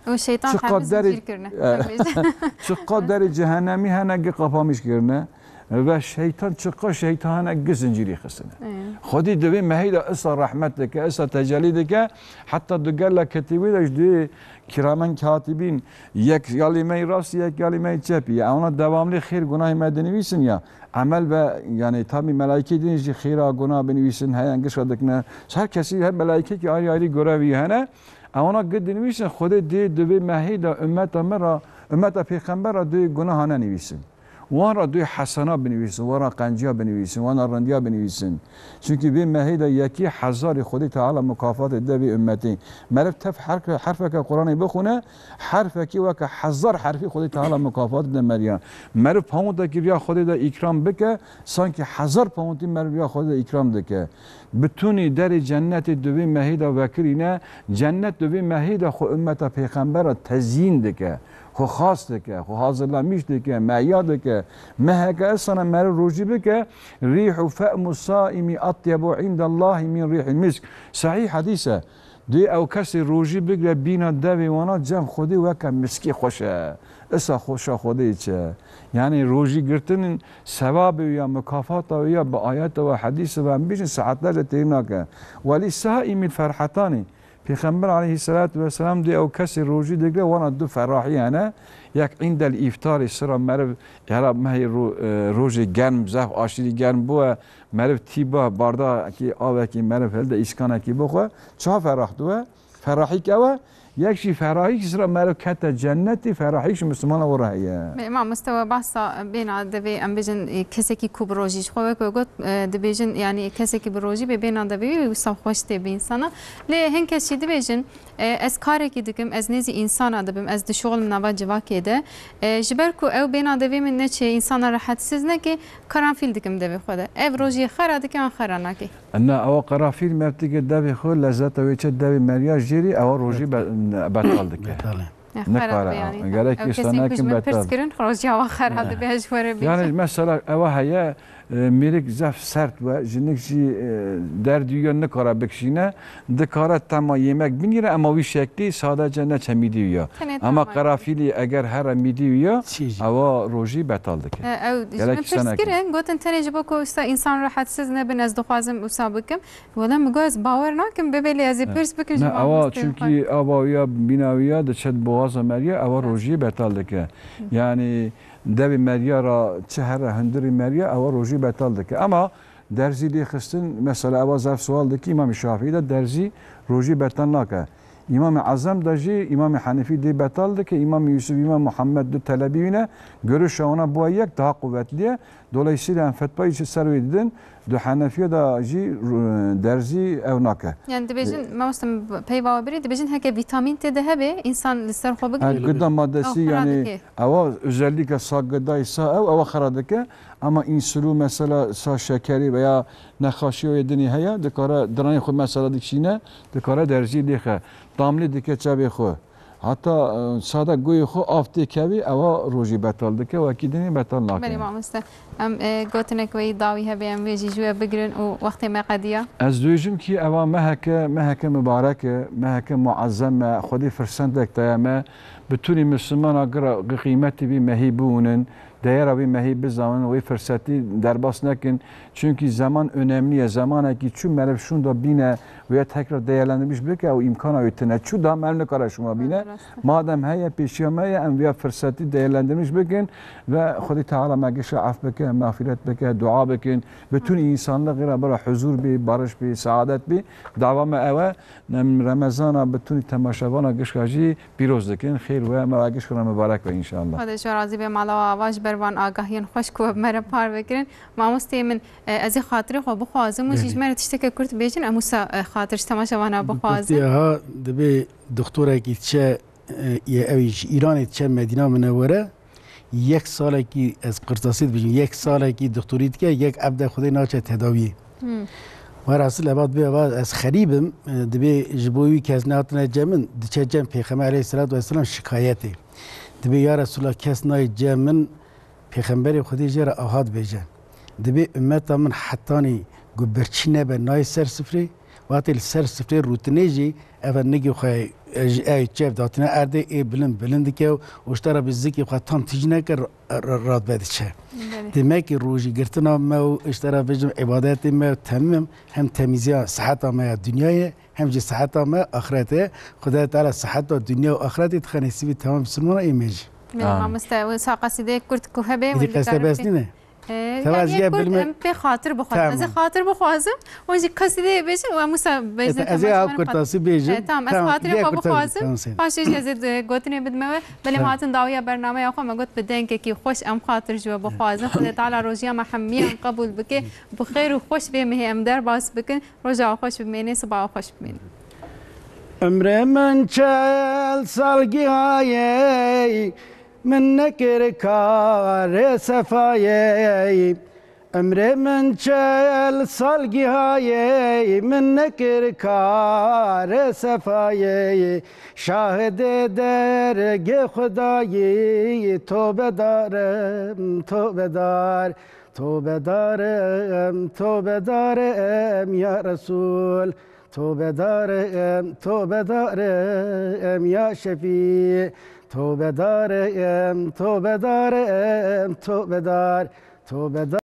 O şeytan hep zincir kirine. Çıqa derê cehennemî hene gid qapamış kirine. Ve şeytan çıkka şeytana gid zincirî xistine. Xwedî divê mehî de issa rahmet dike, issa tecellî dike, hatta digella ketibî de ji kiramen katibin yek yalimey rast yek yalimey çepi ya ona devamlı xeyr günah medenivisin ya amel ve yani tabi melaike deyince xeyra günah benivisin heyen gışadıkne herkesi hep melaike ki ayrı ayrı görevi hene ona gidinivisin Xwedê dê divê mehî de ümmeta peyxembera dê günahane nivisin. Vara dê hasena benivisin, vara qanciya benivisin, vara randiya benivisin. Çünkü bir mehîde yekî hezarı Xwedê Teala mukafat ede vê ümmetî. Merv tef harfeke Kur'an'ı bixune, harfeki weke hezar harfi Xwedê Teala mukafat ede meriyan. Merv pamûdekî riya Xwedê de ikram bike, sanki hezar pamûdî merv riya Xwedê de ikram dike. Bütûnî derê cennetê divê mehî de vekirîne, cennet divê mehî de xwe ümmeta peyxembera tezyîn dike. Xwe xas dike, xwe hazırlamış dike, meya dike. Meheke esana merv rojî bike, rîhu fe'mu saimi atyebu indallahi min rîhil misk. Sahih hadîse. Dê ew kesê rojî bigre bîna devê wana cem Xwedê weke miskî xweş e. Issa xweşa Xwedê çe. Yani rojî girtinin sevabı ya mükafata ya bi ayet ve hadîs ve ambijin saatlerce têr nake. Welî saimîl ferhatani. Peygamber aleyhissalatu vesselam diye o kesi rojî digre wana du ferahî hene. Yek indel iftarî sıra merv yara mehî rojê germ zef aşîrî germ bûye merv tîba bardakî avekî merv helde îskanekî bixwe çawa ferah diwe ferahîk ew یک شی فرahî sıra merv kete cenneti ferahî şu Müslümana wara heye. Ma mustawa bahsa bêna divê em bijin kesekî ku bi rojî ji xwe wek got dibêjin yani kesekî bi rojî bê bêna divê wisa xweş tê bi insana. Lê hin kes jî dibêjin ez karekî dikim ez nêzî insana dibim ez di şoğlim nava civakê de ji ber ku ew bêna divê min neçe insana rahetsiz nekê karanfîl dikim devê xwe de. Ev rojiyê xera dike an xera nakê. Enna ew karanfîl mevtike devê xwe lezzeta wê çe devê meriya jêrî ew rojî betal dike. خراب يعني gerek istenekin betal. Yani mesela ev heye mirik zef sert ve jinik ji derdiyor ne kara bekşine dikara tamam yemek binire ama bir şekli sadece ne çemidiyor. Ama karafili eğer her midiyor ava roji betaldık. Gerek istenekin. Goten tenece bako usta insan rahatsız ne ben az doxazım usabikim. Valla mugaz baver nakim bebeli az pers bikin. Ne ava çünkü ava ya binaviya da çet boğaza meriye ava roji betaldık. Yani devi meriya ra çehre hündürü meriya ava roji betaldık. Ama derziliği xistin mesela ava zaf sualdaki İmam-ı Şafii'de derzi roji betal naka. İmam-ı Azam da ji İmam-ı Hanifi de betaldı ki İmam-ı Yusuf, İmam Muhammed de talebine görüş ona bu ayek daha kuvvetli. Dolayısıyla fetva için servedin de Hanifiye da ji derzi evnaka. Yani dibejin mavsum peyva biri dibejin heke vitamin te de hebe insan lister xwe bigir. Gıda maddesi yani ava özellikle sağ gıdaysa ava xaradike ama insülü mesela sağ şekeri veya nexaşiyo yedini heye dikara drani xwe mesela dikşine dikara derzi dixe. Damlı dike çabe xwe. حتی ساده گوی خو آفتی کبی اوا روزی بتال دکه و کی دنی بتال بله نکنه. مامستا ام گوتنک وی داوی هبی ام ویجی جوه بگرن و وقتی ما قدیا از دویجم کی اوا مهک مبارک مهک معظم خودی فرسندک تایمه بتونی مسلمان اگر قیمتی بی مهیبونن değer bir mehibe zaman ve fırsatı derbas nekin. Çünkü zaman önemli. Zamana ki şu merhab şunda bine veya tekrar değerlendirmiş bir ki o imkana ötene. Şu da memnun karşıma bine. Madem heye peşiyameye en veya fırsatı değerlendirmiş bikin ve Khudi Teala megeşe af bikin, mağfiret bikin, dua bikin. Bütün insanlık gira bara huzur bi, barış bi, saadet bi. Davamı eve Ramazana bütün temaşavana gışkacı biroz dikin. Khir ve mevageş kura mübarek ve inşallah. خدا شو راضی به مالا و آواز بروان آگاهیان خوش کو مر پار بکرین ماموستی من از خاطر خو بخوازم و چیز مر تشتکه کرد بیچن اموسا خاطرش تماشا وانا بخوازم ها دبی دکتره کی چه اویش ایران چه مدینه منوره یک ساله کی از قرطاسی بجیم یک ساله کی دکتریت که یک عبد خدای ناچه تداوی و رسول عباد به بعد از خریبم دبی جبوی که از ناتنا جمن دچه جم پیغمبر علیه السلام شکایتی دبی یا رسول الله کس نای جمن پیغمبر خودی جرا آهاد بیجن دبی امت من حتانی گوبرچینه به نای سر سفری وقتی سر سفری روتنه جی اول نگی خواه ای چف داتنه ارده ای بلند که وشتره بزدی خواه تام تیجنه که راد بده چه demek ki روزی گرتنا ما اشترا بجم عبادت ما تمام هم تمیزی صحت ما دنیای هم جی صحت ما آخرته خدا تعالی صحت و دنیا و آخرت تخنیسی به تمام مسلمان ایمیج ما مستوى ساقه سیده کرد که هبه دی قصه بس نه يعني كنت بخاطر بخوازم از خاطر بخوازم و جی کسی بیش و موسا بیش از یا کرتاسی بیش تمام از خاطر خو بخوازم پاشش از گوتنی بدمه بله هاتن داویه برنامه آخو ما گوت بدن که خوش ام خاطر جو بخوازم خدا تعالی روزیا محمیان قبول بکه بخیر و خوش به مه ام در باس بکن روزا خوش بمینه صبح خوش بمینه عمر من چل سالگی های من نکر کار صفایی عمر من چل سالگی های من نکر کار صفایی شاهد درگ خدایی توبه دارم توبه دار توبه دارم توبه دارم یا رسول توبه دارم یا شفیع توبه دارم توبه دار